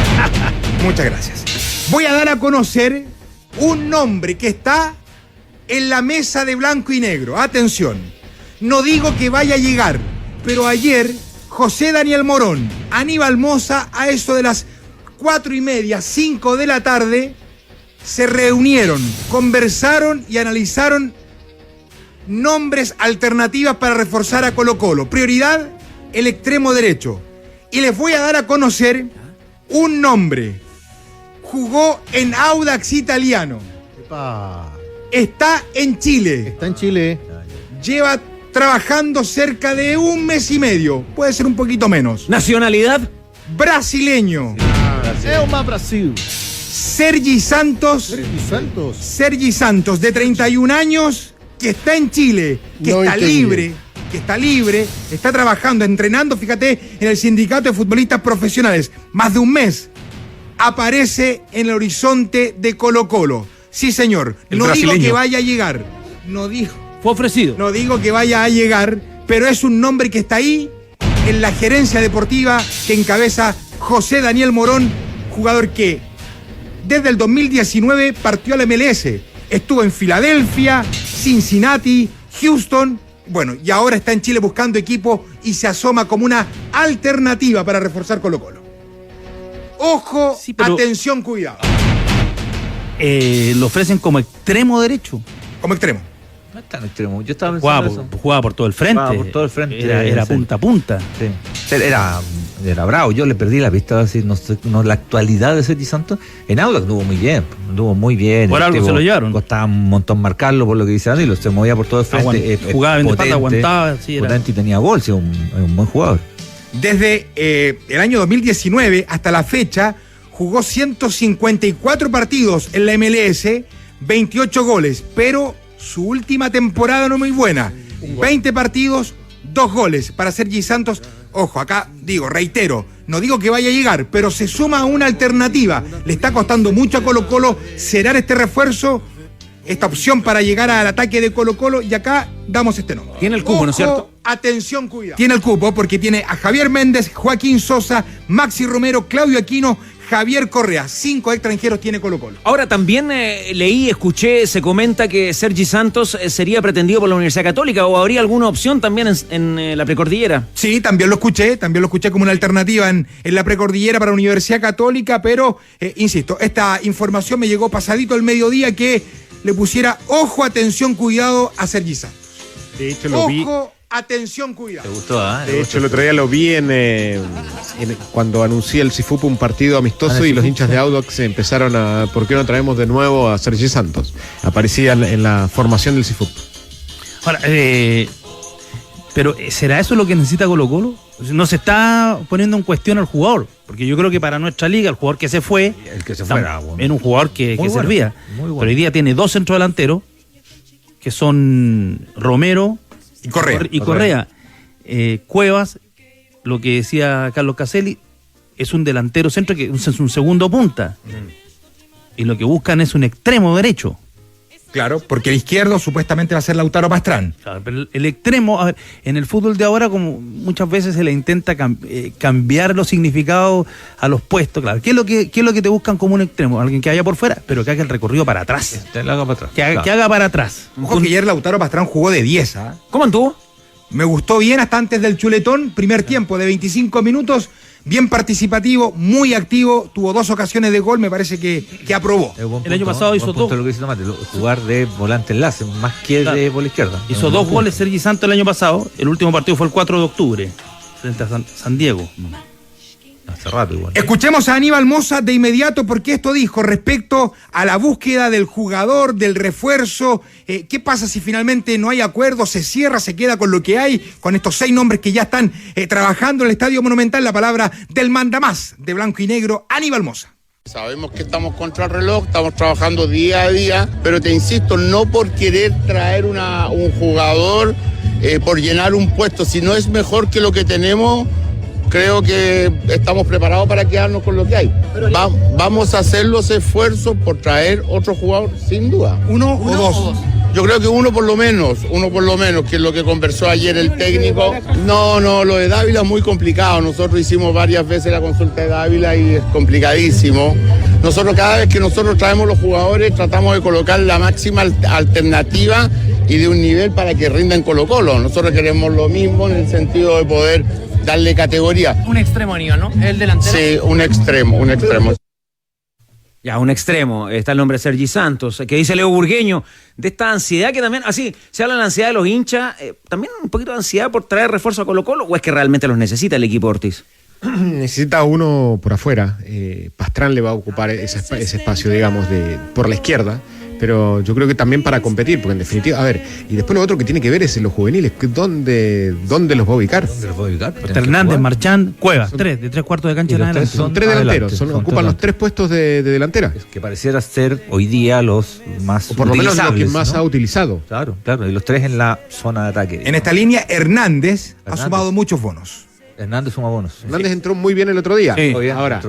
muchas gracias. Voy a dar a conocer un nombre que está en la mesa de blanco y negro. Atención, no digo que vaya a llegar, pero ayer José Daniel Morón, Aníbal Mosa, a eso de las 4:30, 5 de la tarde, se reunieron, conversaron y analizaron nombres, alternativas para reforzar a Colo-Colo. Prioridad, el extremo derecho. Y les voy a dar a conocer un nombre. Jugó en Audax Italiano. Está en Chile. Está en Chile. Lleva trabajando cerca de 1 mes y medio. Puede ser un poquito menos. ¿Nacionalidad? Brasileño. Brasil. Sergi Santos. Sergi Santos, de 31 años, que está en Chile, que está libre, está trabajando, entrenando, fíjate, en el Sindicato de Futbolistas Profesionales. Más de 1 mes. Aparece en el horizonte de Colo-Colo. Sí, señor. No digo que vaya a llegar. Fue ofrecido. No digo que vaya a llegar, pero es un nombre que está ahí en la gerencia deportiva que encabeza José Daniel Morón, jugador que desde el 2019 partió al MLS. Estuvo en Filadelfia, Cincinnati, Houston, bueno, y ahora está en Chile buscando equipo y se asoma como una alternativa para reforzar Colo-Colo. Ojo, sí, atención, cuidado. Lo ofrecen como extremo derecho. Como extremo. No es tan extremo. Yo estaba pensando jugaba por todo el frente. Jugaba por todo el frente. Era punta a punta. Sí. Era bravo. Yo le perdí la vista, así, la actualidad de Sergi Santos. En Audax anduvo muy bien. Por algo se lo llevaron. Costaba un montón marcarlo, por lo que dice Danilo. Se movía por todo el frente. Jugaba en espalda, aguantaba. Sí, potente y tenía gol. Sí, un buen jugador. Desde el año 2019 hasta la fecha, jugó 154 partidos en la MLS, 28 goles, pero su última temporada no muy buena. 20 partidos, 2 goles para Sergi Santos. Ojo, acá reitero, no digo que vaya a llegar, pero se suma a una alternativa. Le está costando mucho a Colo-Colo cerrar este refuerzo, esta opción para llegar al ataque de Colo-Colo, y acá damos este nombre. Tiene el cupo, ojo, ¿no es cierto? Atención, cuidado. Tiene el cupo porque tiene a Javier Méndez, Joaquín Sosa, Maxi Romero, Claudio Aquino, Javier Correa. 5 extranjeros tiene Colo-Colo. Ahora, también leí, escuché, se comenta que Sergi Santos sería pretendido por la Universidad Católica, o habría alguna opción también en la precordillera. Sí, también lo escuché como una alternativa en la precordillera para la Universidad Católica, pero, insisto, esta información me llegó pasadito el mediodía que le pusiera ojo, atención, cuidado a Sergi Santos. De hecho, lo vi. Atención, cuidado. ¿Te gustó? De hecho, el otro día lo vi cuando anuncia el Cifup un partido amistoso y los hinchas de Audax empezaron a ¿por qué no traemos de nuevo a Sergi Santos? Aparecía en la formación del Cifup. Ahora, pero ¿será eso lo que necesita Colo-Colo? No se está poniendo en cuestión al jugador, porque yo creo que para nuestra liga el jugador que se fue, era un jugador que servía. Pero hoy día tiene 2 centrodelanteros que son Romero y Correa. Cuevas, lo que decía Carlos Caselli, es un delantero centro que es un segundo punta. Y lo que buscan es un extremo derecho. Claro, porque el izquierdo supuestamente va a ser Lautaro Pastrán. Claro, pero el extremo, a ver, en el fútbol de ahora, como muchas veces se le intenta cambiar los significados a los puestos, claro. ¿Qué es lo que te buscan como un extremo? Alguien que vaya por fuera, pero que haga el recorrido para atrás. Que haga para atrás. Que haga para atrás. Ojo que ayer Lautaro Pastrán jugó de 10, ¿eh? ¿Cómo anduvo? Me gustó bien hasta antes del chuletón, primer tiempo de 25 minutos. Bien participativo, muy activo, tuvo 2 ocasiones de gol, me parece que aprobó. El año pasado hizo 2. Lo que dice Tomate, jugar de volante enlace, más que de por la izquierda. Hizo 2 goles Sergi Santos el año pasado, el último partido fue el 4 de octubre, frente a San Diego. Hace rato igual. Escuchemos a Aníbal Mosa de inmediato porque esto dijo respecto a la búsqueda del jugador, del refuerzo. ¿Qué pasa si finalmente no hay acuerdo, se cierra, se queda con lo que hay, con estos 6 nombres que ya están trabajando en el Estadio Monumental? La palabra del mandamás de blanco y negro, Aníbal Mosa. Sabemos que estamos contra el reloj, estamos trabajando día a día, pero te insisto, no por querer traer un jugador, por llenar un puesto, si no es mejor que lo que tenemos. Creo que estamos preparados para quedarnos con lo que hay. Vamos a hacer los esfuerzos por traer otro jugador, sin duda. ¿Uno o dos? Yo creo que uno por lo menos, que es lo que conversó ayer el técnico. No, lo de Dávila es muy complicado. Nosotros hicimos varias veces la consulta de Dávila y es complicadísimo. Nosotros cada vez que nosotros traemos los jugadores tratamos de colocar la máxima alternativa y de un nivel para que rinda en Colo-Colo. Nosotros queremos lo mismo en el sentido de poder darle categoría. Un extremo, Aníbal, ¿no? El delantero. Sí, un extremo. Ya, un extremo. Está el nombre de Sergi Santos, que dice Leo Burgueño, de esta ansiedad que también, así, se habla de la ansiedad de los hinchas, también un poquito de ansiedad por traer refuerzo a Colo-Colo, ¿o es que realmente los necesita el equipo Ortiz? Necesita uno por afuera. Pastrán le va a ocupar ese espacio, digamos, por la izquierda. Pero yo creo que también para competir, porque en definitiva, a ver, y después lo otro que tiene que ver es en los juveniles, ¿dónde los va a ubicar? Hernández, Marchán, Cuevas, de 3/4 de cancha en adelante. Son 3 delanteros, ocupan los 3 puestos de delantera. Es que pareciera ser hoy día los más o por lo menos los que más ha utilizado. Claro, y los 3 en la zona de ataque. En esta línea, Hernández ha sumado muchos bonos. Hernández suma bonos. Hernández entró muy bien el otro día. Sí. Ahora,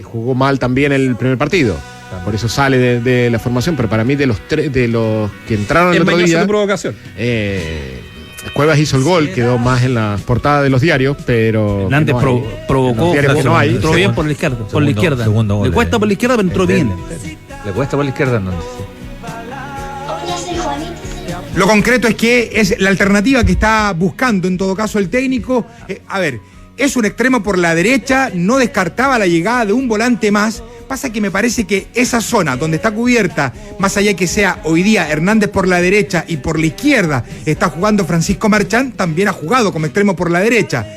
jugó mal también el primer partido. Por eso sale de la formación, pero para mí de los que entraron el otro día, provocación. Cuevas hizo el gol, quedó más en la portada de los diarios, pero Hernández provocó, entró bien por la izquierda, le cuesta por la izquierda, pero entró bien. Le cuesta por la izquierda, Hernández. Lo concreto es que es la alternativa que está buscando en todo caso el técnico. Es un extremo por la derecha, no descartaba la llegada de un volante más. Pasa que me parece que esa zona donde está cubierta, más allá que sea hoy día Hernández por la derecha y por la izquierda está jugando Francisco Marchán, también ha jugado como extremo por la derecha.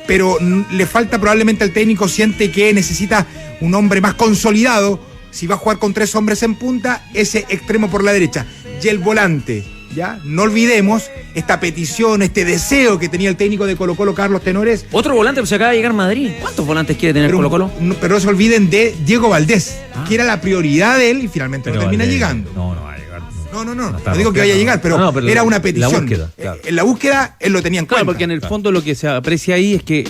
Pero le falta probablemente al técnico, siente que necesita un hombre más consolidado. Si va a jugar con 3 hombres en punta, ese extremo por la derecha. Y el volante, ¿ya? No olvidemos esta petición, este deseo que tenía el técnico de Colo-Colo, Carlos Tenores. Otro volante, pues se acaba de llegar a Madrid. ¿Cuántos volantes quiere tener Colo-Colo? Pero no se olviden de Diego Valdés, que era la prioridad de él y finalmente no termina llegando. No va a llegar. No digo que vaya a llegar, pero era una petición. La búsqueda, claro. En la búsqueda él lo tenía en cuenta. Claro, porque en el fondo lo que se aprecia ahí es que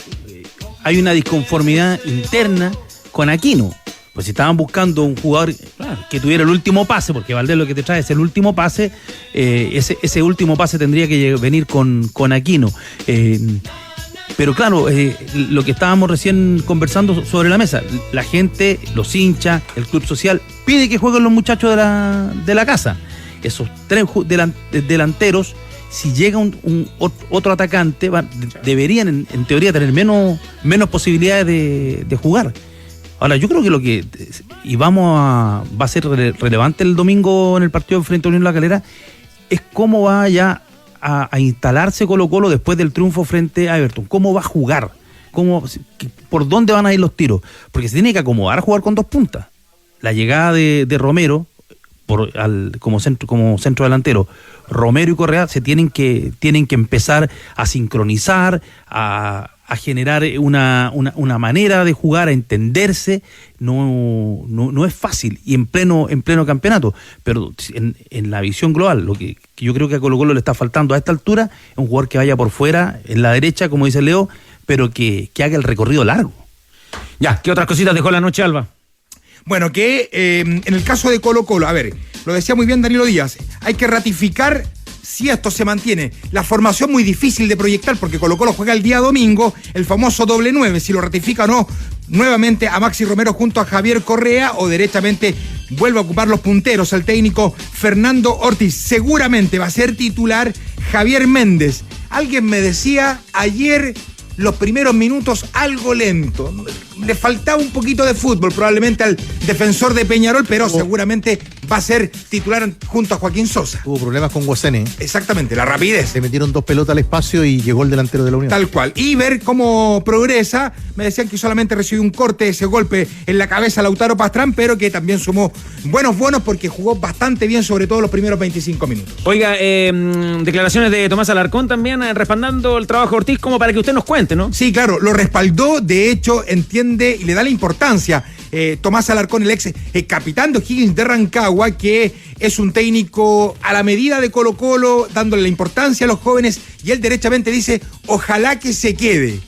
hay una disconformidad interna con Aquino. Pues si estaban buscando un jugador que tuviera el último pase, porque Valdés lo que te trae es el último pase, ese último pase tendría que venir con Aquino. Pero claro, lo que estábamos recién conversando sobre la mesa, la gente, los hinchas, el club social, pide que jueguen los muchachos de la casa. Esos 3 delanteros, si llega otro atacante, deberían en teoría tener menos posibilidades de jugar. Ahora, yo creo que va a ser relevante el domingo en el partido frente a Unión La Calera, es cómo va ya a instalarse Colo-Colo después del triunfo frente a Everton. ¿Cómo va a jugar? ¿Por dónde van a ir los tiros? Porque se tiene que acomodar a jugar con 2 puntas. La llegada de Romero como centro delantero, Romero y Correa se tienen que empezar a sincronizar, a generar una manera de jugar, a entenderse. No es fácil y en pleno campeonato, pero en la visión global, lo que yo creo que a Colo-Colo le está faltando a esta altura es un jugador que vaya por fuera, en la derecha, como dice Leo, pero que haga el recorrido largo. Ya, ¿qué otras cositas dejó la noche, Alba? Bueno, que en el caso de Colo-Colo, a ver, lo decía muy bien Danilo Díaz, hay que ratificar si esto se mantiene. La formación muy difícil de proyectar porque Colo-Colo juega el día domingo, el famoso doble 9, si lo ratifica o no, nuevamente a Maxi Romero junto a Javier Correa o derechamente vuelve a ocupar los punteros el técnico Fernando Ortiz. Seguramente va a ser titular Javier Méndez. Alguien me decía ayer los primeros minutos algo lento. le faltaba un poquito de fútbol probablemente al defensor de Peñarol, pero seguramente va a ser titular junto a Joaquín Sosa. Tuvo problemas con Guasene. Exactamente, la rapidez. Le metieron 2 pelotas al espacio y llegó el delantero de la Unión. Tal cual. Y ver cómo progresa. Me decían que solamente recibió un corte, ese golpe en la cabeza Lautaro Pastrán, pero que también sumó buenos porque jugó bastante bien, sobre todo los primeros 25 minutos. Oiga, declaraciones de Tomás Alarcón también respaldando el trabajo de Ortiz, como para que usted nos cuente, ¿no? Sí, claro, lo respaldó, de hecho, entiende y le da la importancia Tomás Alarcón, el ex capitán de O'Higgins de Rancagua, que es un técnico a la medida de Colo-Colo, dándole la importancia a los jóvenes, y él derechamente dice, ojalá que se quede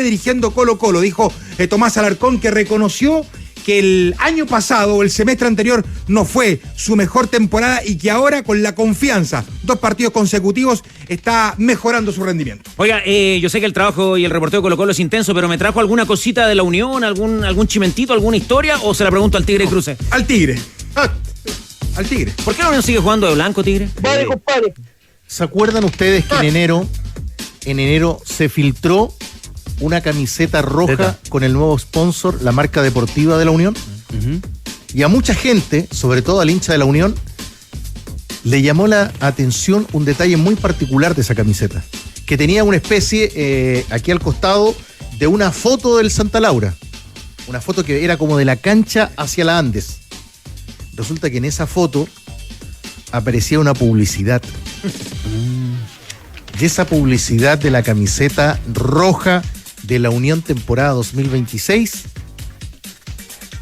dirigiendo Colo-Colo, dijo Tomás Alarcón, que reconoció que el año pasado o el semestre anterior no fue su mejor temporada y que ahora con la confianza, 2 partidos consecutivos, está mejorando su rendimiento. Oiga, yo sé que el trabajo y el reporteo de Colo-Colo es intenso, pero ¿me trajo alguna cosita de la Unión, algún chimentito, alguna historia, o se la pregunto al Tigre Cruce? Al Tigre. Al Tigre. ¿Por qué la Unión sigue jugando de blanco, Tigre? Vale, compadre. ¿Se acuerdan ustedes que en enero se filtró una camiseta roja con el nuevo sponsor, la marca deportiva de la Unión? Y a mucha gente, sobre todo al hincha de la Unión, le llamó la atención un detalle muy particular de esa camiseta, que tenía una especie, aquí al costado, de una foto del Santa Laura, una foto que era como de la cancha hacia la Andes. Resulta que en esa foto aparecía una publicidad. Y esa publicidad de la camiseta roja de la Unión temporada 2026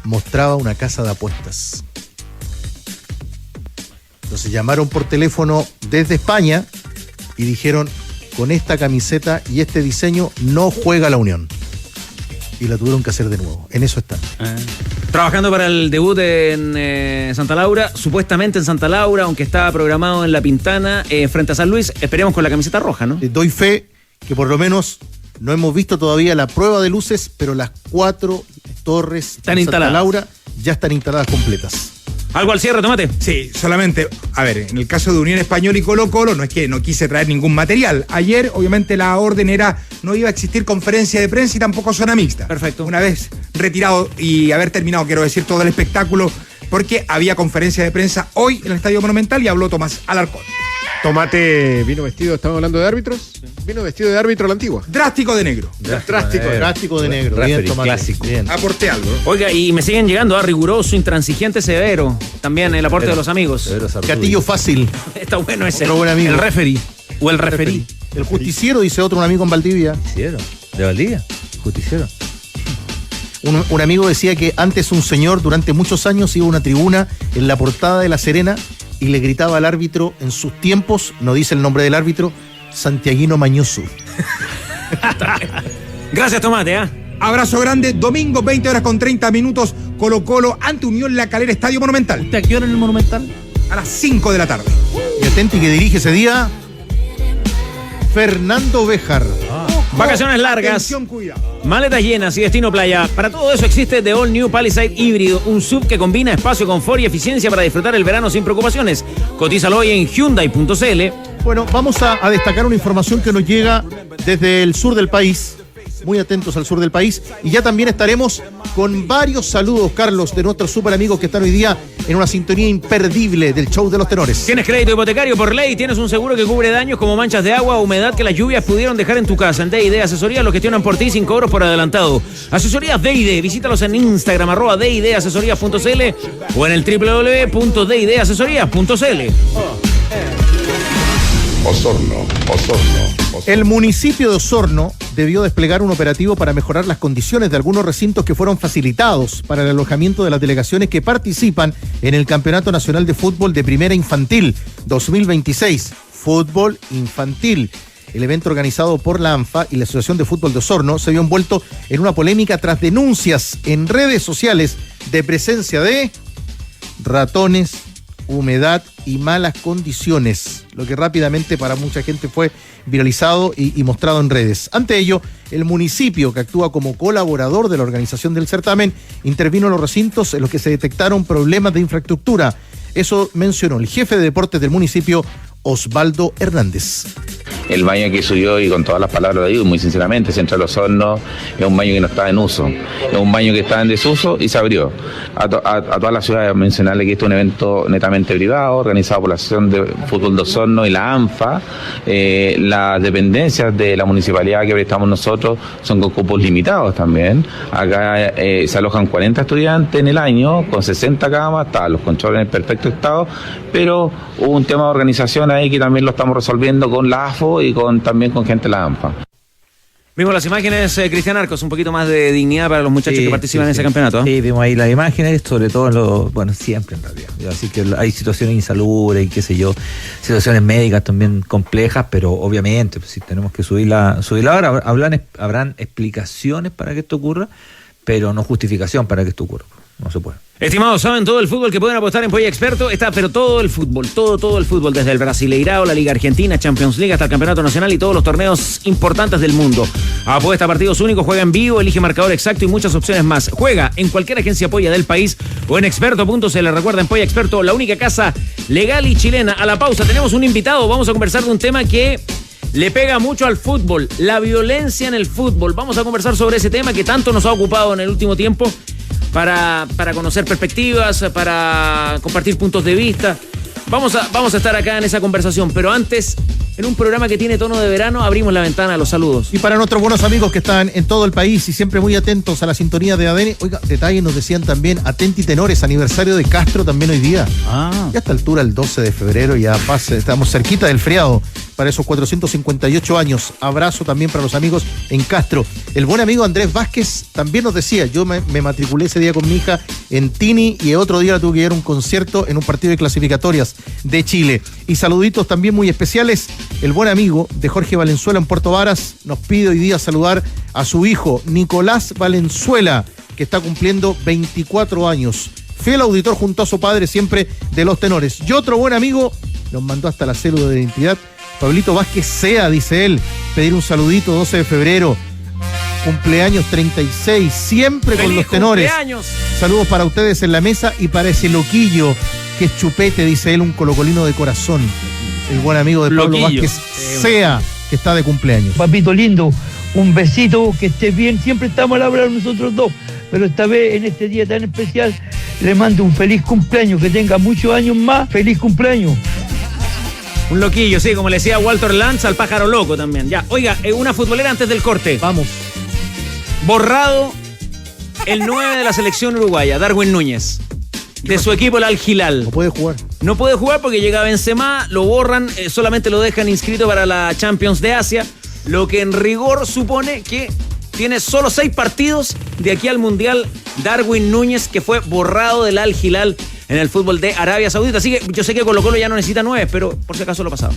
mostraba una casa de apuestas. Entonces llamaron por teléfono desde España y dijeron, con esta camiseta y este diseño no juega la Unión. Y la tuvieron que hacer de nuevo. En eso están. Trabajando para el debut en Santa Laura, supuestamente en Santa Laura, aunque estaba programado en La Pintana, frente a San Luis. Esperemos con la camiseta roja, ¿no? Doy fe que por lo menos no hemos visto todavía la prueba de luces, pero las 4 torres están de instaladas. Santa Laura ya están instaladas completas. ¿Algo al cierre, Tomate? Sí, solamente, a ver, en el caso de Unión Española y Colo-Colo, no es que no quise traer ningún material. Ayer, obviamente, la orden era, no iba a existir conferencia de prensa y tampoco zona mixta. Perfecto. Una vez retirado y haber terminado, quiero decir, todo el espectáculo, porque había conferencia de prensa hoy en el Estadio Monumental y habló Tomás Alarcón. Tomate vino vestido, estamos hablando de árbitros, vino vestido de árbitro a la antigua. Drástico de negro. Drástico de negro. Referee, Bien, Tomate. clásico. Bien. Aporté algo. Oiga, y me siguen llegando, riguroso, intransigente, severo. También el aporte de los amigos. Gatillo fácil. Está bueno ese. Otro buen amigo. El referee. O el referí. El justiciero, dice otro, un amigo en Valdivia. Justiciero. ¿De Valdivia? Justiciero. Un amigo decía que antes un señor durante muchos años iba a una tribuna en la portada de La Serena y le gritaba al árbitro en sus tiempos, no dice el nombre del árbitro, Santiaguino Mañoso. Gracias, Tomate. Abrazo grande, domingo 20:30, Colo-Colo ante Unión La Calera, Estadio Monumental. ¿Usted a qué hora en el Monumental? A las 5 de la tarde. Y atenti que dirige ese día Fernando Béjar. Vacaciones largas, Atención, cuidado. maletas llenas y destino playa. Para todo eso existe The All New Palisade híbrido, un SUV que combina espacio, confort y eficiencia para disfrutar el verano sin preocupaciones. Cotízalo hoy en Hyundai.cl. Bueno, vamos a destacar una información que nos llega desde el sur del país. Muy atentos al sur del país. Y ya también estaremos con varios saludos, Carlos, de nuestros super amigos que están hoy día en una sintonía imperdible del show de los tenores. ¿Tienes crédito hipotecario por ley? ¿Tienes un seguro que cubre daños como manchas de agua o humedad que las lluvias pudieron dejar en tu casa? En D&D Asesoría lo gestionan por ti sin cobros por adelantado. Asesorías D&D. Visítalos en Instagram, @D&Dasesorías.cl o en el www.didasesorías.cl. Osorno. El municipio de Osorno debió desplegar un operativo para mejorar las condiciones de algunos recintos que fueron facilitados para el alojamiento de las delegaciones que participan en el Campeonato Nacional de Fútbol de Primera Infantil 2026. Fútbol infantil. El evento organizado por la ANFA y la Asociación de Fútbol de Osorno se vio envuelto en una polémica tras denuncias en redes sociales de presencia de ratones, humedad y malas condiciones, lo que rápidamente para mucha gente fue viralizado y mostrado en redes. Ante ello, el municipio, que actúa como colaborador de la organización del certamen, intervino en los recintos en los que se detectaron problemas de infraestructura. Eso mencionó el jefe de deportes del municipio, Osvaldo Hernández. el baño que subió, y con todas las palabras lo digo muy sinceramente, Central Los Hornos es un baño que no estaba en uso, es un baño que estaba en desuso y se abrió. A toda la ciudad, mencionarle que esto es un evento netamente privado, organizado por la Asociación de Fútbol de Osorno y la ANFA. Las dependencias de la municipalidad que prestamos nosotros son con cupos limitados también. Acá se alojan 40 estudiantes en el año, con 60 camas, estaban los controles en perfecto estado, pero hubo un tema de organización ahí que también lo estamos resolviendo con la AFO y también con gente de la ANFA. Vimos las imágenes, Cristian Arcos, un poquito más de dignidad para los muchachos que participan en ese campeonato. Sí, vimos ahí las imágenes, sobre todo siempre en realidad. Así que hay situaciones insalubres y qué sé yo, situaciones médicas también complejas, pero obviamente pues, si tenemos que subirla ahora, habrán explicaciones para que esto ocurra, pero no justificación para que esto ocurra. No se puede. Estimados, saben todo el fútbol que pueden apostar en Polla Experto, pero todo el fútbol, todo el fútbol, desde el Brasileirao, la Liga Argentina, Champions League, hasta el Campeonato Nacional y todos los torneos importantes del mundo. Apuesta a partidos únicos, juega en vivo, elige marcador exacto y muchas opciones más. Juega en cualquier agencia Polla del país o en experto.cl. Recuerda, en Polla Experto, la única casa legal y chilena. A la pausa tenemos un invitado, vamos a conversar de un tema que le pega mucho al fútbol, la violencia en el fútbol. Vamos a conversar sobre ese tema que tanto nos ha ocupado en el último tiempo, para conocer perspectivas, para compartir puntos de vista. Vamos a estar acá en esa conversación, pero antes, en un programa que tiene tono de verano, abrimos la ventana a los saludos. Y para nuestros buenos amigos que están en todo el país y siempre muy atentos a la sintonía de ADN, oiga, detalles nos decían también, Atenti Tenores, aniversario de Castro también hoy día. Ya a esta altura, el 12 de febrero, ya estamos cerquita del feriado para esos 458 años. Abrazo también para los amigos en Castro. El buen amigo Andrés Vázquez también nos decía, yo me matriculé ese día con mi hija en Tini y otro día la tuve que ir a un concierto en un partido de clasificatorias de Chile. Y saluditos también muy especiales, el buen amigo de Jorge Valenzuela en Puerto Varas nos pide hoy día saludar a su hijo Nicolás Valenzuela, que está cumpliendo 24 años. Fiel auditor junto a su padre siempre de los Tenores. Y otro buen amigo nos mandó hasta la cédula de identidad, Pablito Vázquez Sea, dice él, pedir un saludito 12 de febrero, cumpleaños 36, siempre con los Tenores. Cumpleaños. Saludos para ustedes en la mesa y para ese loquillo que es Chupete, dice él, un colocolino de corazón. El buen amigo de Pablo Vázquez Sea, que está de cumpleaños. Papito lindo, un besito, que estés bien. Siempre estamos al hablar nosotros dos, pero esta vez, en este día tan especial, le mando un feliz cumpleaños, que tenga muchos años más. Feliz cumpleaños. Un loquillo, sí, como le decía Walter Lanz al pájaro loco también. Ya, oiga, una futbolera antes del corte. Vamos. Borrado el 9 de la selección uruguaya, Darwin Núñez. De su equipo, el Al Hilal. No puede jugar. No puede jugar porque llega Benzema, lo borran, solamente lo dejan inscrito para la Champions de Asia, lo que en rigor supone que tiene solo 6 partidos de aquí al Mundial Darwin Núñez, que fue borrado del Al Hilal en el fútbol de Arabia Saudita. Así que yo sé que Colo-Colo ya no necesita 9, pero por si acaso lo pasaba.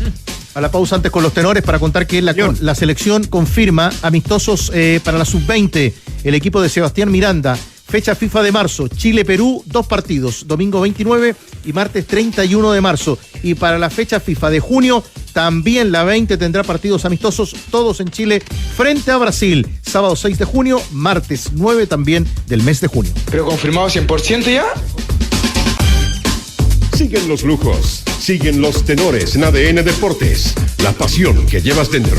A la pausa antes con los Tenores para contar que la selección confirma amistosos para la sub-20. El equipo de Sebastián Miranda. Fecha FIFA de marzo, Chile-Perú, 2 partidos, domingo 29 y martes 31 de marzo. Y para la fecha FIFA de junio, también la 20 tendrá partidos amistosos, todos en Chile, frente a Brasil. Sábado 6 de junio, martes 9 también del mes de junio. ¿Pero confirmado 100% ya? Siguen los lujos, siguen los Tenores en ADN Deportes, la pasión que llevas dentro.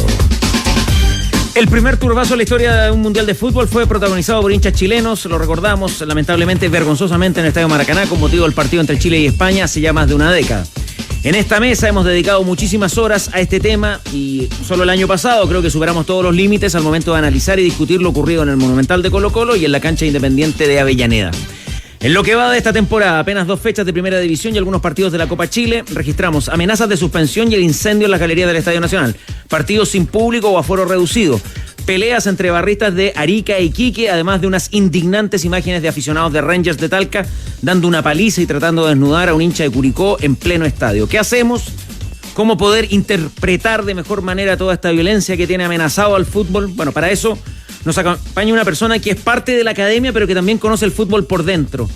El primer turbazo en la historia de un mundial de fútbol fue protagonizado por hinchas chilenos, lo recordamos lamentablemente, vergonzosamente en el Estadio Maracaná con motivo del partido entre Chile y España hace ya más de una década. En esta mesa hemos dedicado muchísimas horas a este tema y solo el año pasado creo que superamos todos los límites al momento de analizar y discutir lo ocurrido en el Monumental de Colo-Colo y en la cancha Independiente de Avellaneda. En lo que va de esta temporada, apenas 2 fechas de Primera División y algunos partidos de la Copa Chile, registramos amenazas de suspensión y el incendio en las galerías del Estadio Nacional, partidos sin público o aforo reducido, peleas entre barristas de Arica e Iquique, además de unas indignantes imágenes de aficionados de Rangers de Talca dando una paliza y tratando de desnudar a un hincha de Curicó en pleno estadio. ¿Qué hacemos? ¿Cómo poder interpretar de mejor manera toda esta violencia que tiene amenazado al fútbol? Bueno, para eso nos acompaña una persona que es parte de la academia, pero que también conoce el fútbol por dentro.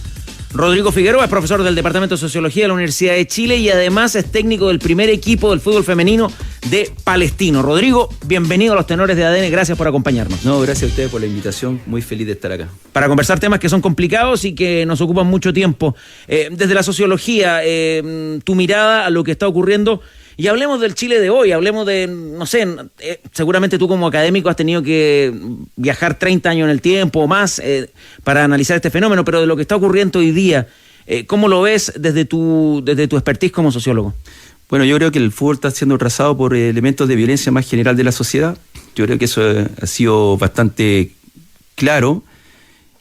Rodrigo Figueroa es profesor del Departamento de Sociología de la Universidad de Chile y además es técnico del primer equipo del fútbol femenino de Palestino. Rodrigo, bienvenido a los Tenores de ADN, gracias por acompañarnos. No, gracias a ustedes por la invitación, muy feliz de estar acá. Para conversar temas que son complicados y que nos ocupan mucho tiempo. Desde la sociología, tu mirada a lo que está ocurriendo Y hablemos del Chile de hoy, hablemos de, no sé, seguramente tú como académico has tenido que viajar 30 años en el tiempo o más para analizar este fenómeno, pero de lo que está ocurriendo hoy día, ¿cómo lo ves desde tu expertise como sociólogo? Bueno, yo creo que el fútbol está siendo trazado por elementos de violencia más general de la sociedad. Yo creo que eso ha sido bastante claro,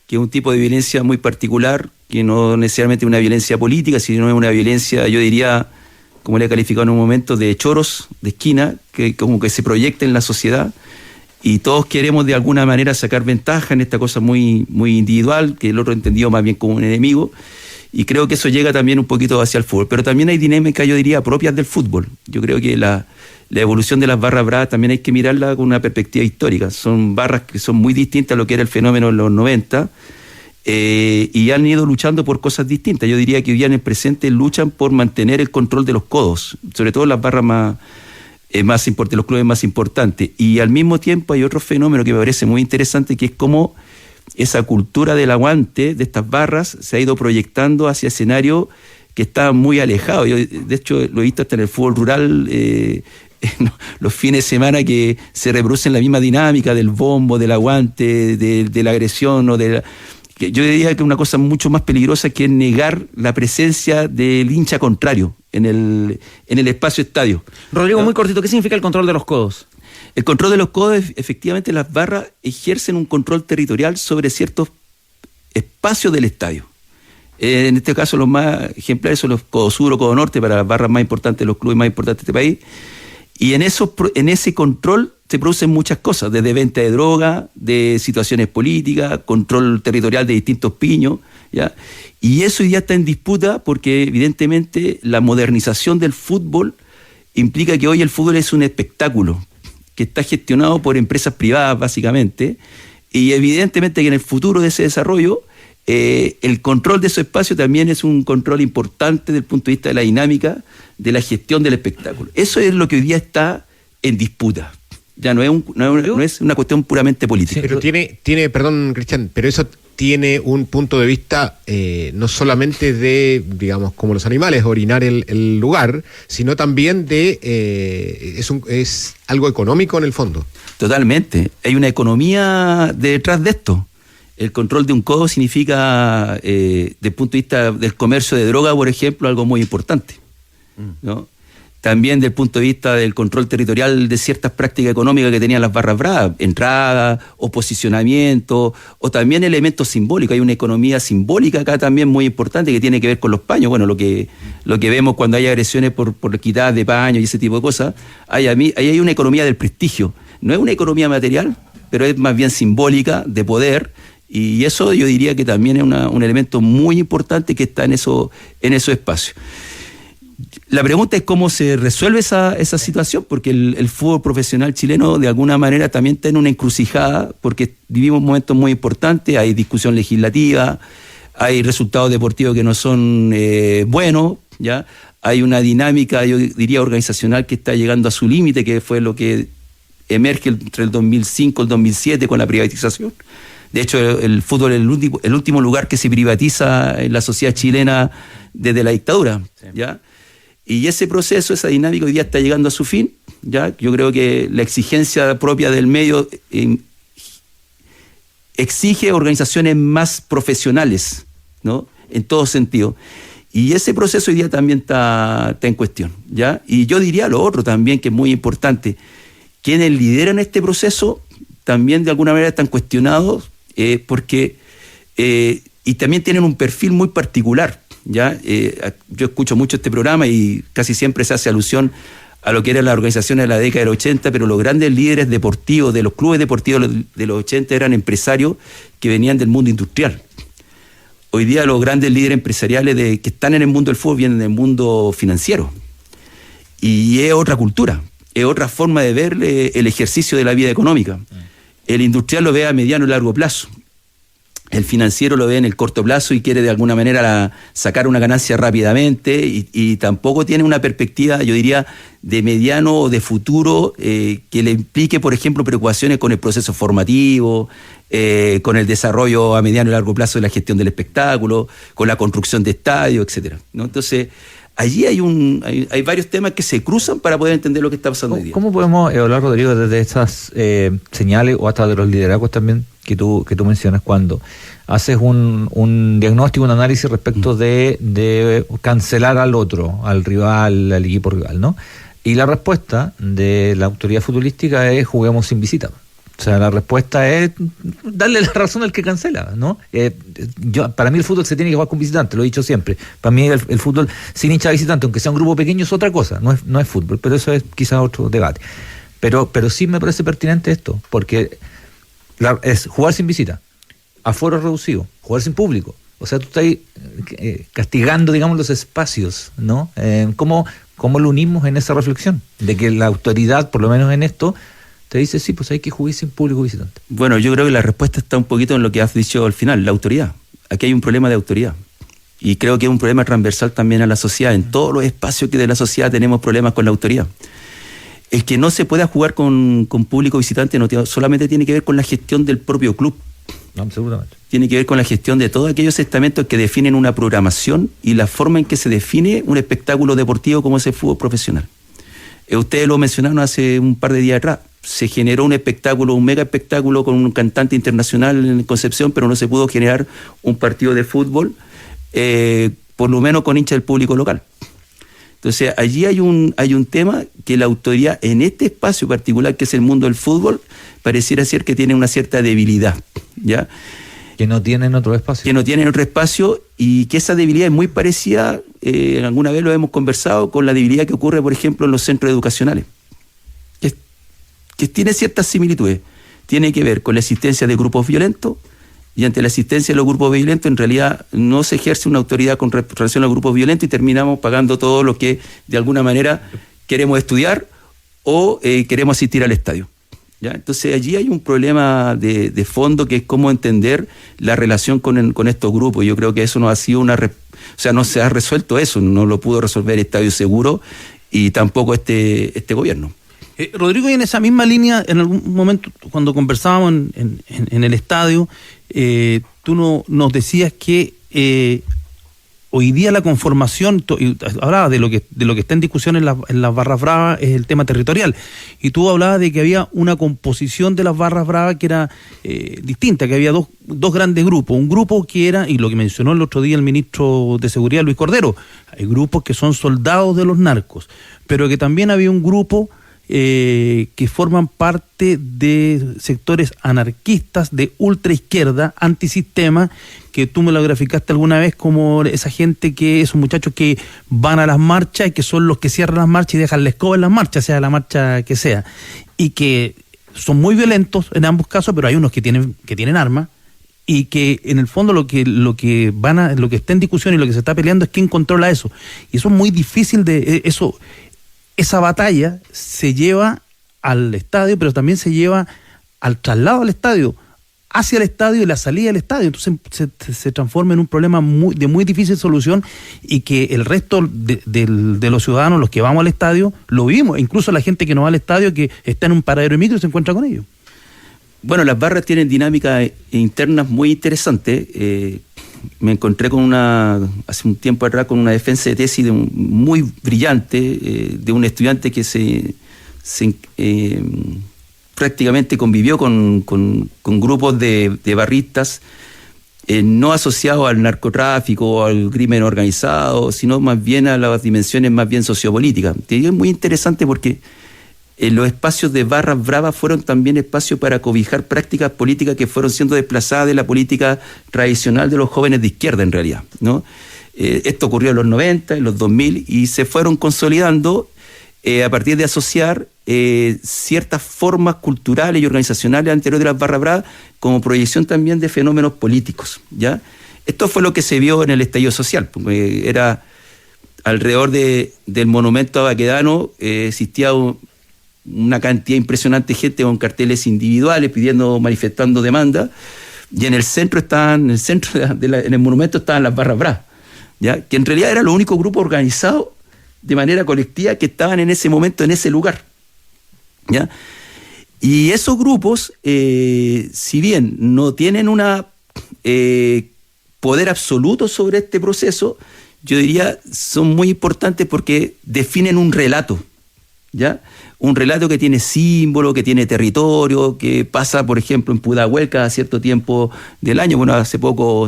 que es un tipo de violencia muy particular, que no necesariamente es una violencia política, sino es una violencia, yo diría, como le he calificado en un momento, de choros de esquina, que como que se proyecta en la sociedad, y todos queremos de alguna manera sacar ventaja en esta cosa muy, muy individual, que el otro entendido más bien como un enemigo, y creo que eso llega también un poquito hacia el fútbol. Pero también hay dinámicas, yo diría, propias del fútbol. Yo creo que la evolución de las barras bravas también hay que mirarla con una perspectiva histórica. Son barras que son muy distintas a lo que era el fenómeno en los 90, y han ido luchando por cosas distintas. Yo diría que hoy día en el presente luchan por mantener el control de los codos, sobre todo las barras más importantes, los clubes más importantes. Y al mismo tiempo hay otro fenómeno que me parece muy interesante, que es cómo esa cultura del aguante de estas barras se ha ido proyectando hacia escenarios que estaban muy alejados. Yo, de hecho, lo he visto hasta en el fútbol rural, los fines de semana, que se reproducen la misma dinámica del bombo, del aguante, de la agresión, o que yo diría que una cosa mucho más peligrosa, que es negar la presencia del hincha contrario en el espacio estadio. Rodrigo, ¿no? Muy cortito, ¿qué significa el control de los codos? El control de los codos, efectivamente, las barras ejercen un control territorial sobre ciertos espacios del estadio. En este caso, los más ejemplares son los codo sur o codo norte, para las barras más importantes, los clubes más importantes de este país. Y en ese control se producen muchas cosas, desde venta de droga, de situaciones políticas, control territorial de distintos piños, ¿ya? Y eso ya está en disputa, porque evidentemente la modernización del fútbol implica que hoy el fútbol es un espectáculo que está gestionado por empresas privadas, básicamente, y evidentemente que en el futuro de ese desarrollo el control de esos espacios también es un control importante desde el punto de vista de la dinámica de la gestión del espectáculo. Eso es lo que hoy día está en disputa. Ya no es una cuestión puramente política. Pero tiene, perdón, Cristian, pero eso tiene un punto de vista no solamente de, digamos, como los animales, orinar el lugar, sino también de es algo económico en el fondo. Totalmente. Hay una economía detrás de esto. El control de un codo significa, desde el punto de vista del comercio de droga, por ejemplo, algo muy importante, ¿no? También desde el punto de vista del control territorial de ciertas prácticas económicas que tenían las barras bravas, entrada o posicionamiento, o también elementos simbólicos. Hay una economía simbólica acá también muy importante, que tiene que ver con los paños. Bueno, lo que vemos cuando hay agresiones por quitadas de paños y ese tipo de cosas, ahí hay una economía del prestigio. No es una economía material, pero es más bien simbólica, de poder. Y eso yo diría que también es un elemento muy importante que está en esos espacios. La pregunta es cómo se resuelve esa situación, porque el fútbol profesional chileno de alguna manera también está en una encrucijada, porque vivimos momentos muy importantes, hay discusión legislativa, hay resultados deportivos que no son buenos, ¿ya? Hay una dinámica, yo diría, organizacional que está llegando a su límite, que fue lo que emerge entre el 2005 y el 2007 con la privatización. De hecho, el fútbol es el último lugar que se privatiza en la sociedad chilena desde la dictadura, sí. ¿Ya? Y ese proceso, esa dinámica hoy día está llegando a su fin, ¿ya? Yo creo que la exigencia propia del medio exige organizaciones más profesionales, ¿no? En todo sentido. Y ese proceso hoy día también está en cuestión, ¿ya? Y yo diría lo otro también, que es muy importante. Quienes lideran este proceso también de alguna manera están cuestionados, porque y también tienen un perfil muy particular, ¿ya? Yo escucho mucho este programa y casi siempre se hace alusión a lo que eran las organizaciones de la década del 80, pero los grandes líderes deportivos de los clubes deportivos de los 80 eran empresarios que venían del mundo industrial. Hoy día los grandes líderes empresariales que están en el mundo del fútbol vienen del mundo financiero, y es otra cultura, es otra forma de ver el ejercicio de la vida económica. El industrial lo ve a mediano y largo plazo. El financiero lo ve en el corto plazo y quiere de alguna manera sacar una ganancia rápidamente, y tampoco tiene una perspectiva, yo diría, de mediano o de futuro que le implique, por ejemplo, preocupaciones con el proceso formativo, con el desarrollo a mediano y largo plazo de la gestión del espectáculo, con la construcción de estadios, etcétera, ¿no? Entonces, allí hay varios temas que se cruzan para poder entender lo que está pasando hoy día. ¿Cómo podemos evaluar, Rodrigo, desde estas señales o hasta de los liderazgos también que tú mencionas, cuando haces un diagnóstico, un análisis respecto de cancelar al otro, al rival, al equipo rival, ¿no? Y la respuesta de la autoridad futbolística es: juguemos sin visita. O sea, la respuesta es darle la razón al que cancela, ¿no? Para mí el fútbol se tiene que jugar con visitantes, lo he dicho siempre. Para mí el fútbol sin hincha visitante, aunque sea un grupo pequeño, es otra cosa, no es fútbol, pero eso es quizás otro debate. Pero sí me parece pertinente esto, porque es jugar sin visita, aforo reducido, jugar sin público. O sea, tú estás castigando, digamos, los espacios, ¿no? ¿Cómo lo unimos en esa reflexión? De que la autoridad, por lo menos en esto, te dice: sí, pues hay que jugar sin público visitante. Bueno, yo creo que la respuesta está un poquito en lo que has dicho al final, la autoridad. Aquí hay un problema de autoridad. Y creo que es un problema transversal también a la sociedad. En todos los espacios que de la sociedad tenemos problemas con la autoridad. El que no se pueda jugar con público visitante no solamente tiene que ver con la gestión del propio club. No, seguramente. Tiene que ver con la gestión de todos aquellos estamentos que definen una programación y la forma en que se define un espectáculo deportivo como es el fútbol profesional. Ustedes lo mencionaron hace un par de días atrás. Se generó un espectáculo, un mega espectáculo con un cantante internacional en Concepción, pero no se pudo generar un partido de fútbol, por lo menos con hinchas del público local. Entonces, allí hay un tema que la autoridad, en este espacio particular que es el mundo del fútbol, pareciera ser que tiene una cierta debilidad, ¿ya? Que no tienen otro espacio. Que no tienen otro espacio, y que esa debilidad es muy parecida, alguna vez lo hemos conversado, con la debilidad que ocurre, por ejemplo, en los centros educacionales. Que tiene ciertas similitudes. Tiene que ver con la existencia de grupos violentos, y ante la existencia de los grupos violentos en realidad no se ejerce una autoridad con relación a los grupos violentos y terminamos pagando todo lo que de alguna manera queremos estudiar o queremos asistir al estadio, ¿ya? Entonces allí hay un problema de fondo, que es cómo entender la relación con estos grupos. Yo creo que eso no ha sido no se ha resuelto eso, no lo pudo resolver Estadio Seguro y tampoco este gobierno. Rodrigo, y en esa misma línea, en algún momento cuando conversábamos en el estadio, tú nos decías que hoy día la conformación, hablabas de lo que está en discusión en las barras bravas, es el tema territorial, y tú hablabas de que había una composición de las barras bravas que era distinta, que había dos grandes grupos, un grupo que era, y lo que mencionó el otro día el ministro de Seguridad, Luis Cordero, hay grupos que son soldados de los narcos, pero que también había un grupo que forman parte de sectores anarquistas de ultraizquierda, antisistema, que tú me lo graficaste alguna vez como esa gente, esos muchachos que van a las marchas y que son los que cierran las marchas y dejan la escoba en las marchas, sea la marcha que sea, y que son muy violentos en ambos casos, pero hay unos que tienen armas, y que en el fondo lo que está en discusión y lo que se está peleando es quién controla eso, y eso es muy difícil esa batalla se lleva al estadio, pero también se lleva al traslado al estadio, hacia el estadio y la salida del estadio. Entonces se transforma en un problema de muy difícil solución, y que el resto de los ciudadanos, los que vamos al estadio, lo vivimos. Incluso la gente que no va al estadio, que está en un paradero de micro, se encuentra con ellos. Bueno, las barras tienen dinámicas internas muy interesantes. Me encontré hace un tiempo atrás con una defensa de tesis muy brillante de un estudiante que prácticamente convivió con grupos de barristas no asociados al narcotráfico o al crimen organizado, sino más bien a las dimensiones más bien sociopolíticas. Y es muy interesante porque los espacios de barras bravas fueron también espacios para cobijar prácticas políticas que fueron siendo desplazadas de la política tradicional de los jóvenes de izquierda, en realidad, ¿no? Esto ocurrió en los 90, en los 2000, y se fueron consolidando a partir de asociar ciertas formas culturales y organizacionales anteriores de las barras bravas como proyección también de fenómenos políticos, ¿ya? Esto fue lo que se vio en el estallido social, porque era alrededor del monumento a Baquedano, existía una cantidad impresionante de gente con carteles individuales manifestando demanda, y en el monumento estaban las barras bravas, ¿ya? Que en realidad era lo único grupo organizado de manera colectiva que estaban en ese momento en ese lugar, ¿ya? Y esos grupos, si bien no tienen poder absoluto sobre este proceso, yo diría, son muy importantes porque definen un relato, ¿ya? Un relato que tiene símbolo, que tiene territorio, que pasa, por ejemplo, en Pudahuel cada cierto tiempo del año. Bueno, hace poco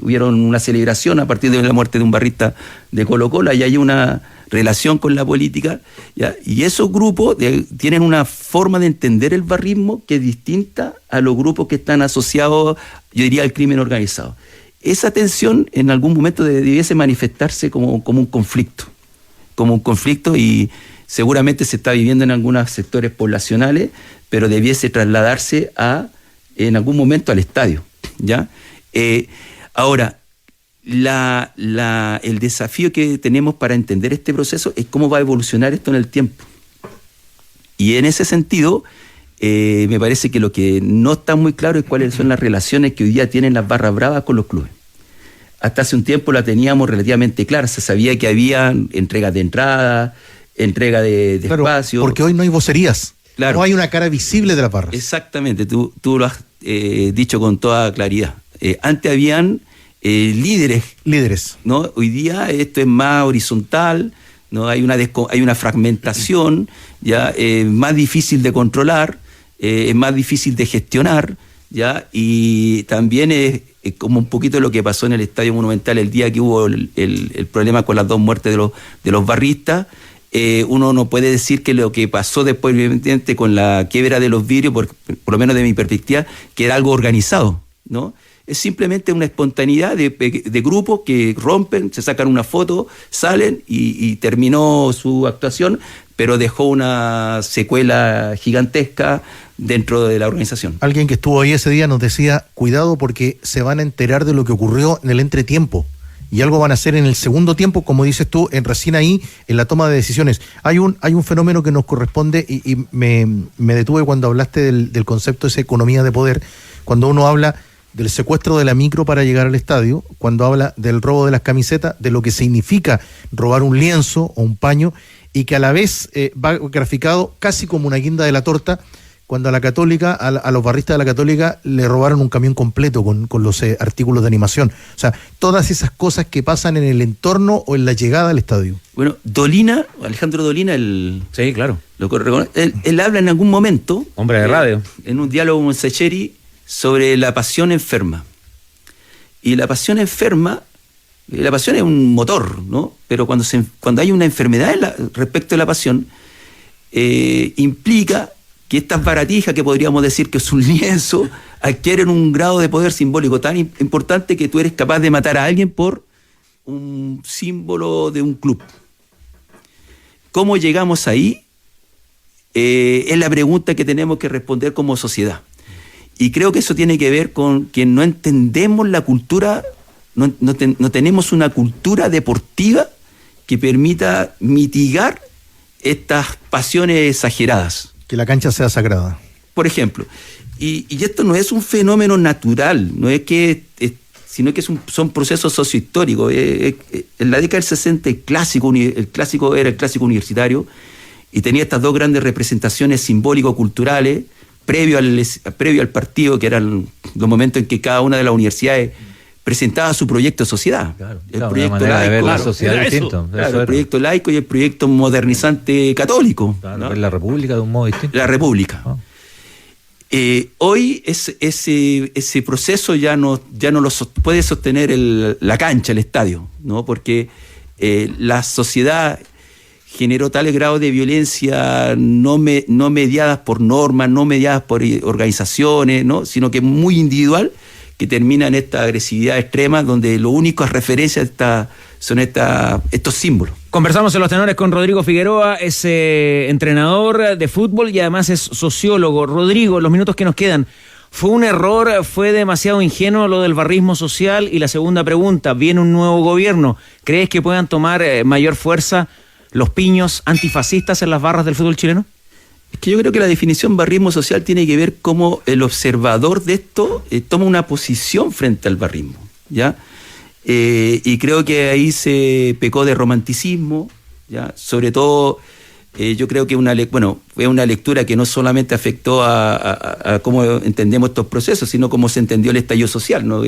hubieron una celebración a partir de la muerte de un barrista de Colo-Colo, y hay una relación con la política, ¿ya? Y esos grupos tienen una forma de entender el barrismo que es distinta a los grupos que están asociados, yo diría, al crimen organizado. Esa tensión en algún momento debiese manifestarse como un conflicto, y seguramente se está viviendo en algunos sectores poblacionales, pero debiese trasladarse en algún momento al estadio, ¿ya? Ahora, el desafío que tenemos para entender este proceso es cómo va a evolucionar esto en el tiempo. Y en ese sentido, me parece que lo que no está muy claro es cuáles son las relaciones que hoy día tienen las barras bravas con los clubes. Hasta hace un tiempo la teníamos relativamente clara, se sabía que había entregas de entrada, entrega de espacio. Porque hoy no hay vocerías, claro. No hay una cara visible de las barras. Exactamente, tú lo has dicho con toda claridad. Antes habían líderes, ¿no? Hoy día esto es más horizontal, ¿no? Hay una fragmentación, ya más difícil de controlar, es más difícil de gestionar, ya, y también es como un poquito lo que pasó en el Estadio Monumental el día que hubo el problema con las 2 muertes de los barristas. Uno no puede decir que lo que pasó después, evidentemente, con la quiebra de los vidrios, por lo menos de mi perspectiva, que era algo organizado, ¿no? Es simplemente una espontaneidad de grupos que rompen, se sacan una foto, salen y terminó su actuación, pero dejó una secuela gigantesca dentro de la organización. Alguien que estuvo ahí ese día nos decía, cuidado porque se van a enterar de lo que ocurrió en el entretiempo. Y algo van a hacer en el segundo tiempo, como dices tú, recién ahí, en la toma de decisiones. Hay un fenómeno que nos corresponde, y me detuve cuando hablaste del concepto de esa economía de poder, cuando uno habla del secuestro de la micro para llegar al estadio, cuando habla del robo de las camisetas, de lo que significa robar un lienzo o un paño, y que a la vez va graficado casi como una guinda de la torta, cuando a la Católica, a los barristas de la Católica, le robaron un camión completo con los artículos de animación. O sea, todas esas cosas que pasan en el entorno o en la llegada al estadio. Bueno, Alejandro Dolina, sí, claro. Él habla en algún momento, hombre de radio, en un diálogo con Secheri, sobre la pasión enferma. Y la pasión enferma, la pasión es un motor, ¿no? Pero cuando hay una enfermedad respecto a la pasión, implica que estas baratijas, que podríamos decir que es un lienzo, adquieren un grado de poder simbólico tan importante que tú eres capaz de matar a alguien por un símbolo de un club. ¿Cómo llegamos ahí? Es la pregunta que tenemos que responder como sociedad. Y creo que eso tiene que ver con que no entendemos la cultura, no tenemos una cultura deportiva que permita mitigar estas pasiones exageradas. Que la cancha sea sagrada. Por ejemplo, y esto no es un fenómeno natural, no es que, sino que son procesos sociohistóricos. En la década del 60 el clásico era el clásico universitario y tenía estas 2 grandes representaciones simbólico-culturales previo al partido, que eran los momentos en que cada una de las universidades presentaba su proyecto de sociedad. Claro, el proyecto laico, de ver la sociedad distinto. El proyecto laico y el proyecto modernizante católico. Claro, ¿no? Ver la república de un modo distinto. La república. Hoy ese proceso ya no lo puede sostener la cancha, el estadio, ¿no? Porque la sociedad generó tales grados de violencia no mediadas por normas, no mediadas por organizaciones, ¿no? Sino que muy individual, que termina en esta agresividad extrema, donde lo único a referencia son estos símbolos. Conversamos en Los Tenores con Rodrigo Figueroa, es entrenador de fútbol y además es sociólogo. Rodrigo, los minutos que nos quedan, ¿fue un error, fue demasiado ingenuo lo del barrismo social? Y la segunda pregunta, viene un nuevo gobierno, ¿crees que puedan tomar mayor fuerza los piños antifascistas en las barras del fútbol chileno? Es que yo creo que la definición barrismo social tiene que ver cómo el observador de esto toma una posición frente al barrismo, ¿ya? Y creo que ahí se pecó de romanticismo, ¿ya? Sobre todo, yo creo que fue una lectura que no solamente afectó a cómo entendemos estos procesos, sino cómo se entendió el estallido social, ¿no?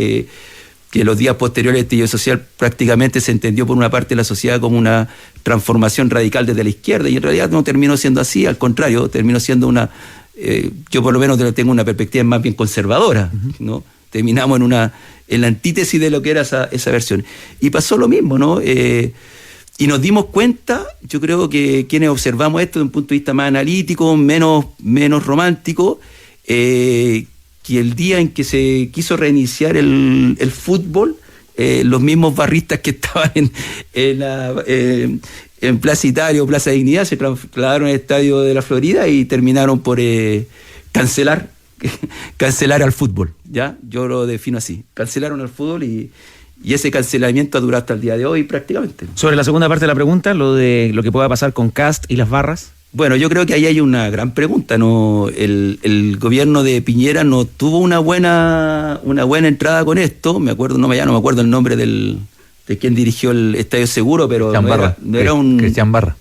que los días posteriores al estallido social prácticamente se entendió por una parte de la sociedad como una transformación radical desde la izquierda, y en realidad no terminó siendo así, al contrario, terminó siendo yo por lo menos tengo una perspectiva más bien conservadora, ¿no? Terminamos en la antítesis de lo que era esa versión. Y pasó lo mismo, ¿no? Y nos dimos cuenta, yo creo que quienes observamos esto desde un punto de vista más analítico, menos romántico, que el día en que se quiso reiniciar el fútbol, los mismos barristas que estaban en Plaza Italia o Plaza Dignidad se trasladaron al Estadio de la Florida y terminaron por cancelar al fútbol, ¿ya? Yo lo defino así, cancelaron al fútbol y ese cancelamiento ha durado hasta el día de hoy prácticamente. Sobre la segunda parte de la pregunta, lo de lo que pueda pasar con Kast y las barras. Bueno, yo creo que ahí hay una gran pregunta, ¿no? El gobierno de Piñera no tuvo una buena entrada con esto. No me acuerdo el nombre de quien dirigió el Estadio Seguro, pero Cristian Barra.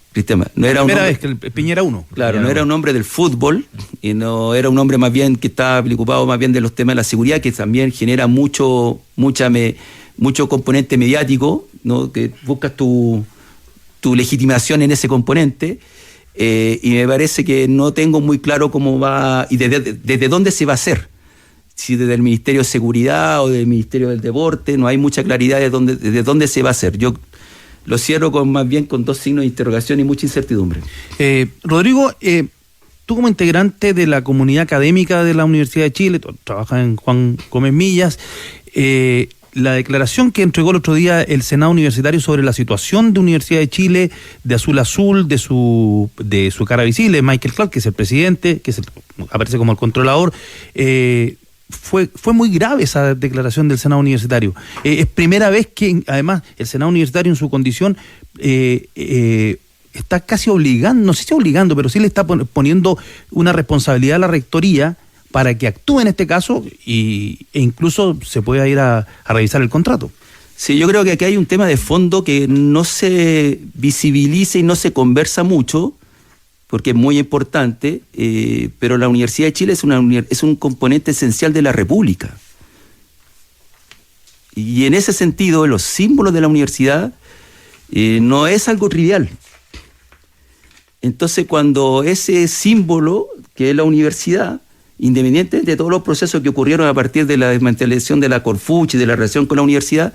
No era primera vez que el Piñera 1. Claro, no era un hombre del fútbol, y no era un hombre más bien que estaba preocupado más bien de los temas de la seguridad, que también genera mucho componente mediático, ¿no? Que buscas tu legitimación en ese componente. Y me parece que no tengo muy claro cómo va y desde dónde se va a hacer, si desde el Ministerio de Seguridad o del Ministerio del Deporte. No hay mucha claridad desde dónde se va a hacer. Yo lo cierro más bien con dos signos de interrogación y mucha incertidumbre. Rodrigo, tú como integrante de la comunidad académica de la Universidad de Chile, trabajas en Juan Gómez Millas, la declaración que entregó el otro día el Senado Universitario sobre la situación de Universidad de Chile, de Azul Azul, de su cara visible, Michael Clark, que es el presidente, aparece como el controlador, fue muy grave esa declaración del Senado Universitario. Es primera vez que, además, el Senado Universitario en su condición está casi obligando, no sé si obligando, pero sí le está poniendo una responsabilidad a la rectoría para que actúe en este caso e incluso se pueda ir a revisar el contrato. Sí, yo creo que aquí hay un tema de fondo que no se visibiliza y no se conversa mucho, porque es muy importante, pero la Universidad de Chile es un componente esencial de la República. Y en ese sentido, los símbolos de la universidad no es algo trivial. Entonces, cuando ese símbolo, que es la universidad, independiente de todos los procesos que ocurrieron a partir de la desmantelación de la Corfuch y de la relación con la universidad,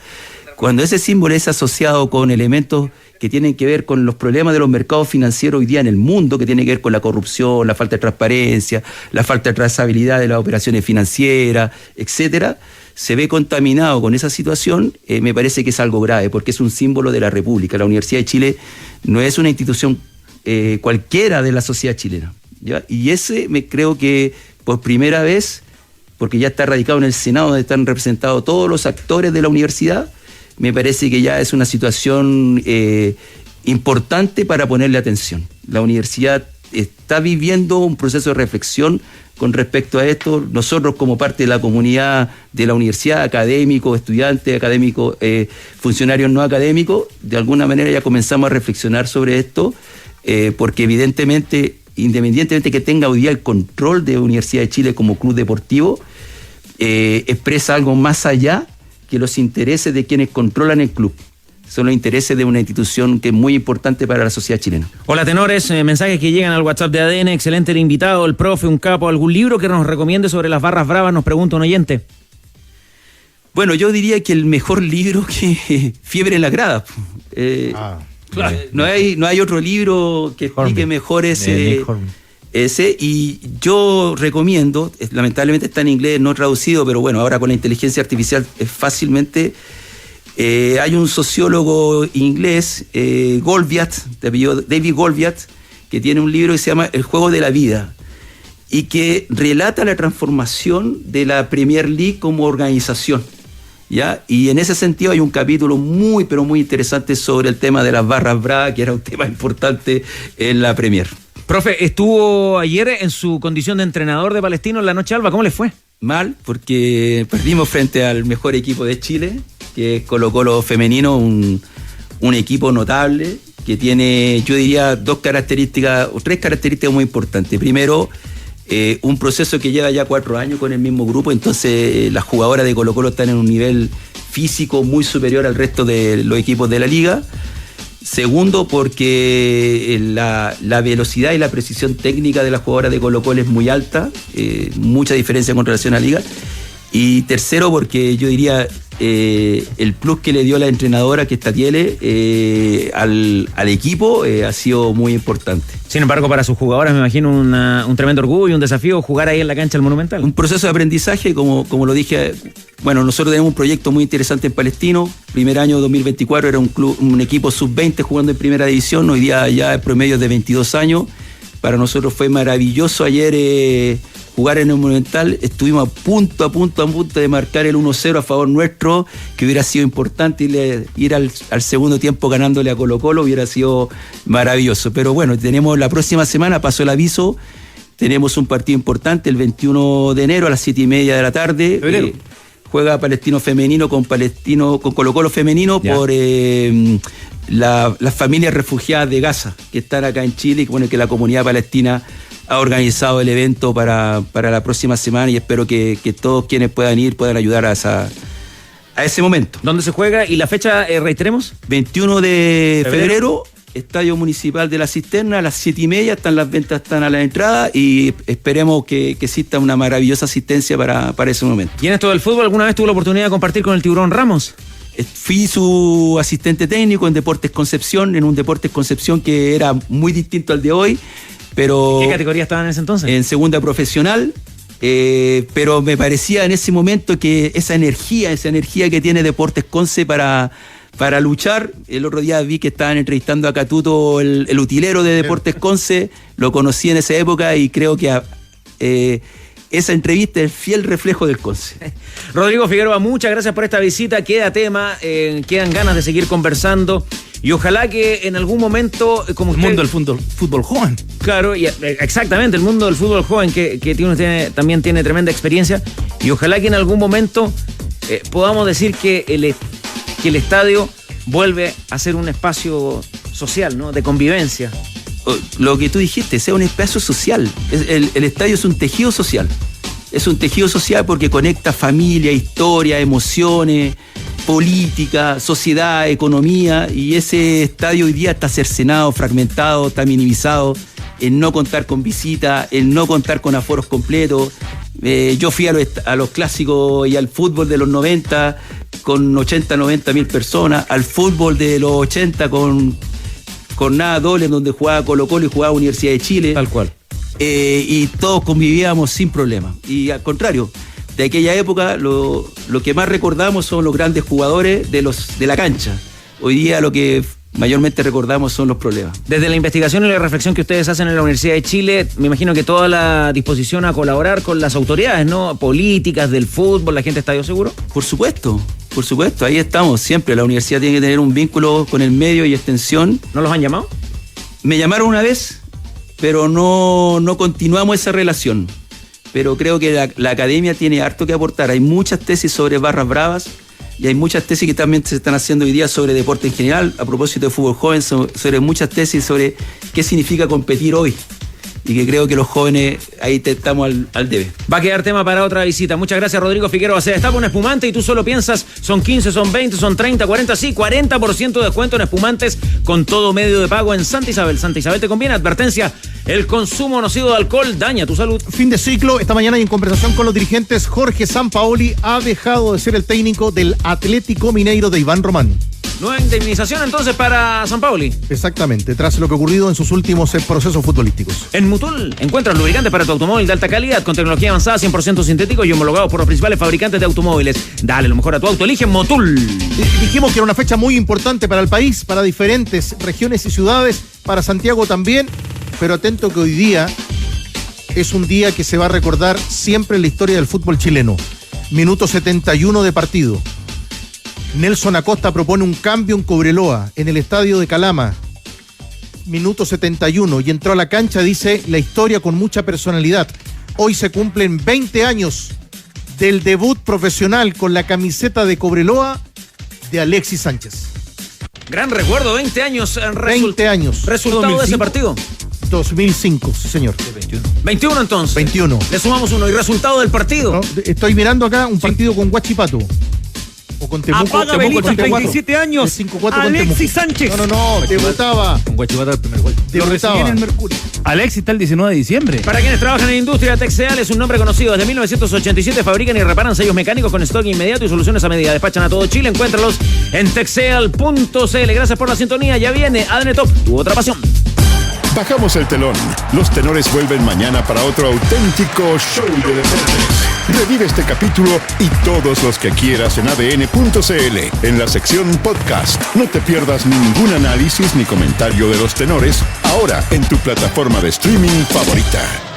cuando ese símbolo es asociado con elementos que tienen que ver con los problemas de los mercados financieros hoy día en el mundo, que tienen que ver con la corrupción, la falta de transparencia, la falta de trazabilidad de las operaciones financieras, etcétera, se ve contaminado con esa situación, me parece que es algo grave, porque es un símbolo de la República. La Universidad de Chile no es una institución cualquiera de la sociedad chilena, ¿ya? Y creo que por primera vez, porque ya está radicado en el Senado, donde están representados todos los actores de la universidad, me parece que ya es una situación importante para ponerle atención. La universidad está viviendo un proceso de reflexión con respecto a esto. Nosotros, como parte de la comunidad de la universidad, académicos, estudiantes, académicos, funcionarios no académicos, de alguna manera ya comenzamos a reflexionar sobre esto, porque evidentemente, independientemente que tenga hoy día el control de Universidad de Chile como club deportivo, expresa algo más allá que los intereses de quienes controlan el club. Son los intereses de una institución que es muy importante para la sociedad chilena. Hola, tenores, mensajes que llegan al WhatsApp de ADN. Excelente el invitado, el profe, un capo. ¿Algún libro que nos recomiende sobre las barras bravas? Nos pregunta un oyente. Bueno, yo diría que el mejor libro que Fiebre en la grada. Claro. No hay otro libro que explique mejor ese, y yo recomiendo, lamentablemente está en inglés, no traducido, pero bueno, ahora con la inteligencia artificial es fácilmente, hay un sociólogo inglés, David Golviat, que tiene un libro que se llama El juego de la vida, y que relata la transformación de la Premier League como organización, ¿ya? Y en ese sentido hay un capítulo muy, pero muy interesante sobre el tema de las barras bravas, que era un tema importante en la Premier. Profe, estuvo ayer en su condición de entrenador de Palestino en la Noche Alba. ¿Cómo le fue? Mal, porque perdimos frente al mejor equipo de Chile, que es Colo-Colo femenino, un equipo notable, que tiene, yo diría, tres características muy importantes. Primero, un proceso que lleva ya 4 años con el mismo grupo, entonces las jugadoras de Colo-Colo están en un nivel físico muy superior al resto de los equipos de la liga. Segundo, porque la velocidad y la precisión técnica de las jugadoras de Colo-Colo es muy alta, mucha diferencia con relación a la liga. Y tercero, porque yo diría el plus que le dio la entrenadora, que es Tatiele, al equipo ha sido muy importante. Sin embargo, para sus jugadoras me imagino un tremendo orgullo, un desafío jugar ahí en la cancha del Monumental. Un proceso de aprendizaje, como lo dije. Bueno, nosotros tenemos un proyecto muy interesante en Palestino. Primer año 2024 era un equipo sub-20 jugando en primera división. Hoy día ya el promedio es de 22 años. Para nosotros fue maravilloso ayer jugar en el Monumental. Estuvimos a punto de marcar el 1-0 a favor nuestro, que hubiera sido importante ir al segundo tiempo ganándole a Colo-Colo, hubiera sido maravilloso. Pero bueno, tenemos la próxima semana, pasó el aviso, tenemos un partido importante el 21 de enero a las 7:30 de la tarde. Juega Palestino femenino con Colo-Colo femenino por las familias refugiadas de Gaza, que están acá en Chile, y bueno, que la comunidad palestina ha organizado el evento para la próxima semana, y espero que todos quienes puedan ir puedan ayudar a ese momento. ¿Dónde se juega? ¿Y la fecha, reiteremos? 21 de febrero, Estadio Municipal de la Cisterna, a las 7:30, están las ventas, están a la entrada, y esperemos que exista una maravillosa asistencia para ese momento. ¿Y en esto del fútbol alguna vez tuvo la oportunidad de compartir con el Tiburón Ramos? Fui su asistente técnico en Deportes Concepción, en un Deportes Concepción que era muy distinto al de hoy, pero... ¿Qué categoría estaba en ese entonces? En segunda profesional, pero me parecía en ese momento que esa energía que tiene Deportes Conce para luchar. El otro día vi que estaban entrevistando a Catuto, el utilero de Deportes Conce, lo conocí en esa época y creo que esa entrevista es el fiel reflejo del Conce. Rodrigo Figueroa, muchas gracias por esta visita. Queda tema, quedan ganas de seguir conversando. Y ojalá que en algún momento, como el mundo del fútbol joven. Claro, exactamente, el mundo del fútbol joven que también tiene tremenda experiencia. Y ojalá que en algún momento podamos decir que el estadio vuelve a ser un espacio social, ¿no? De convivencia. Lo que tú dijiste, sea un espacio social. El estadio es un tejido social. Es un tejido social porque conecta familia, historia, emociones, política, sociedad, economía, y ese estadio hoy día está cercenado, fragmentado, está minimizado, en no contar con visitas, en no contar con aforos completos. Yo fui a los clásicos y al fútbol de los 90 con 80-90 mil personas, al fútbol de los 80 con nada doble, donde jugaba Colo-Colo y jugaba Universidad de Chile. Tal cual. Y todos convivíamos sin problema. Y al contrario, de aquella época lo que más recordamos son los grandes jugadores de la cancha. Hoy día lo que mayormente recordamos son los problemas. Desde la investigación y la reflexión que ustedes hacen en la Universidad de Chile, me imagino que toda la disposición a colaborar con las autoridades, ¿no? Políticas, del fútbol, la gente Estadio Seguro. Por supuesto, ahí estamos siempre. La universidad tiene que tener un vínculo con el medio y extensión. ¿No los han llamado? Me llamaron una vez, pero no continuamos esa relación. Pero creo que la academia tiene harto que aportar. Hay muchas tesis sobre barras bravas y hay muchas tesis que también se están haciendo hoy día sobre deporte en general, a propósito de fútbol joven, sobre muchas tesis sobre qué significa competir hoy. Y que creo que los jóvenes ahí estamos al debe. Va a quedar tema para otra visita. Muchas gracias, Rodrigo Figueroa. Se destapa un espumante y tú solo piensas, son 15, son 20, son 30, 40, sí, 40% de descuento en espumantes con todo medio de pago en Santa Isabel. Santa Isabel te conviene. Advertencia, el consumo nocivo de alcohol daña tu salud. Fin de ciclo. Esta mañana y en conversación con los dirigentes, Jorge Sampaoli ha dejado de ser el técnico del Atlético Mineiro de Iván Román. Nueva indemnización entonces para Sampaoli. Exactamente, tras lo que ha ocurrido en sus últimos procesos futbolísticos. En Mutul encuentras lubricantes para tu automóvil de alta calidad con tecnología avanzada, 100% sintético y homologados por los principales fabricantes de automóviles. Dale lo mejor a tu auto, elige Motul. Dijimos que era una fecha muy importante para el país, para diferentes regiones y ciudades, para Santiago también, pero atento que hoy día es un día que se va a recordar siempre en la historia del fútbol chileno. Minuto 71 de partido. Nelson Acosta propone un cambio en Cobreloa, en el estadio de Calama. Minuto 71, y entró a la cancha, dice la historia con mucha personalidad. Hoy se cumplen 20 años del debut profesional con la camiseta de Cobreloa de Alexis Sánchez. Gran recuerdo, 20 años. 20 años. ¿Resultado 2005? De ese partido? 2005, sí señor. 21 entonces. 21. Le sumamos uno. ¿Y resultado del partido? No, estoy mirando acá un partido con Huachipato. O con Temuco. Apaga velitas, 27 años. Alexis Sánchez. No, debutaba. Con Guachipato el primer gol. Lo recién en el Mercurio. Alexis está el 19 de diciembre. Para quienes trabajan en industria, Texeal es un nombre conocido. Desde 1987 fabrican y reparan sellos mecánicos con stock inmediato y soluciones a medida. Despachan a todo Chile. Encuéntralos en texeal.cl. Gracias por la sintonía. Ya viene ADN Top, tu otra pasión. Bajamos el telón. Los tenores vuelven mañana para otro auténtico show de deportes. Revive este capítulo y todos los que quieras en adn.cl, en la sección podcast. No te pierdas ningún análisis ni comentario de los tenores, ahora en tu plataforma de streaming favorita.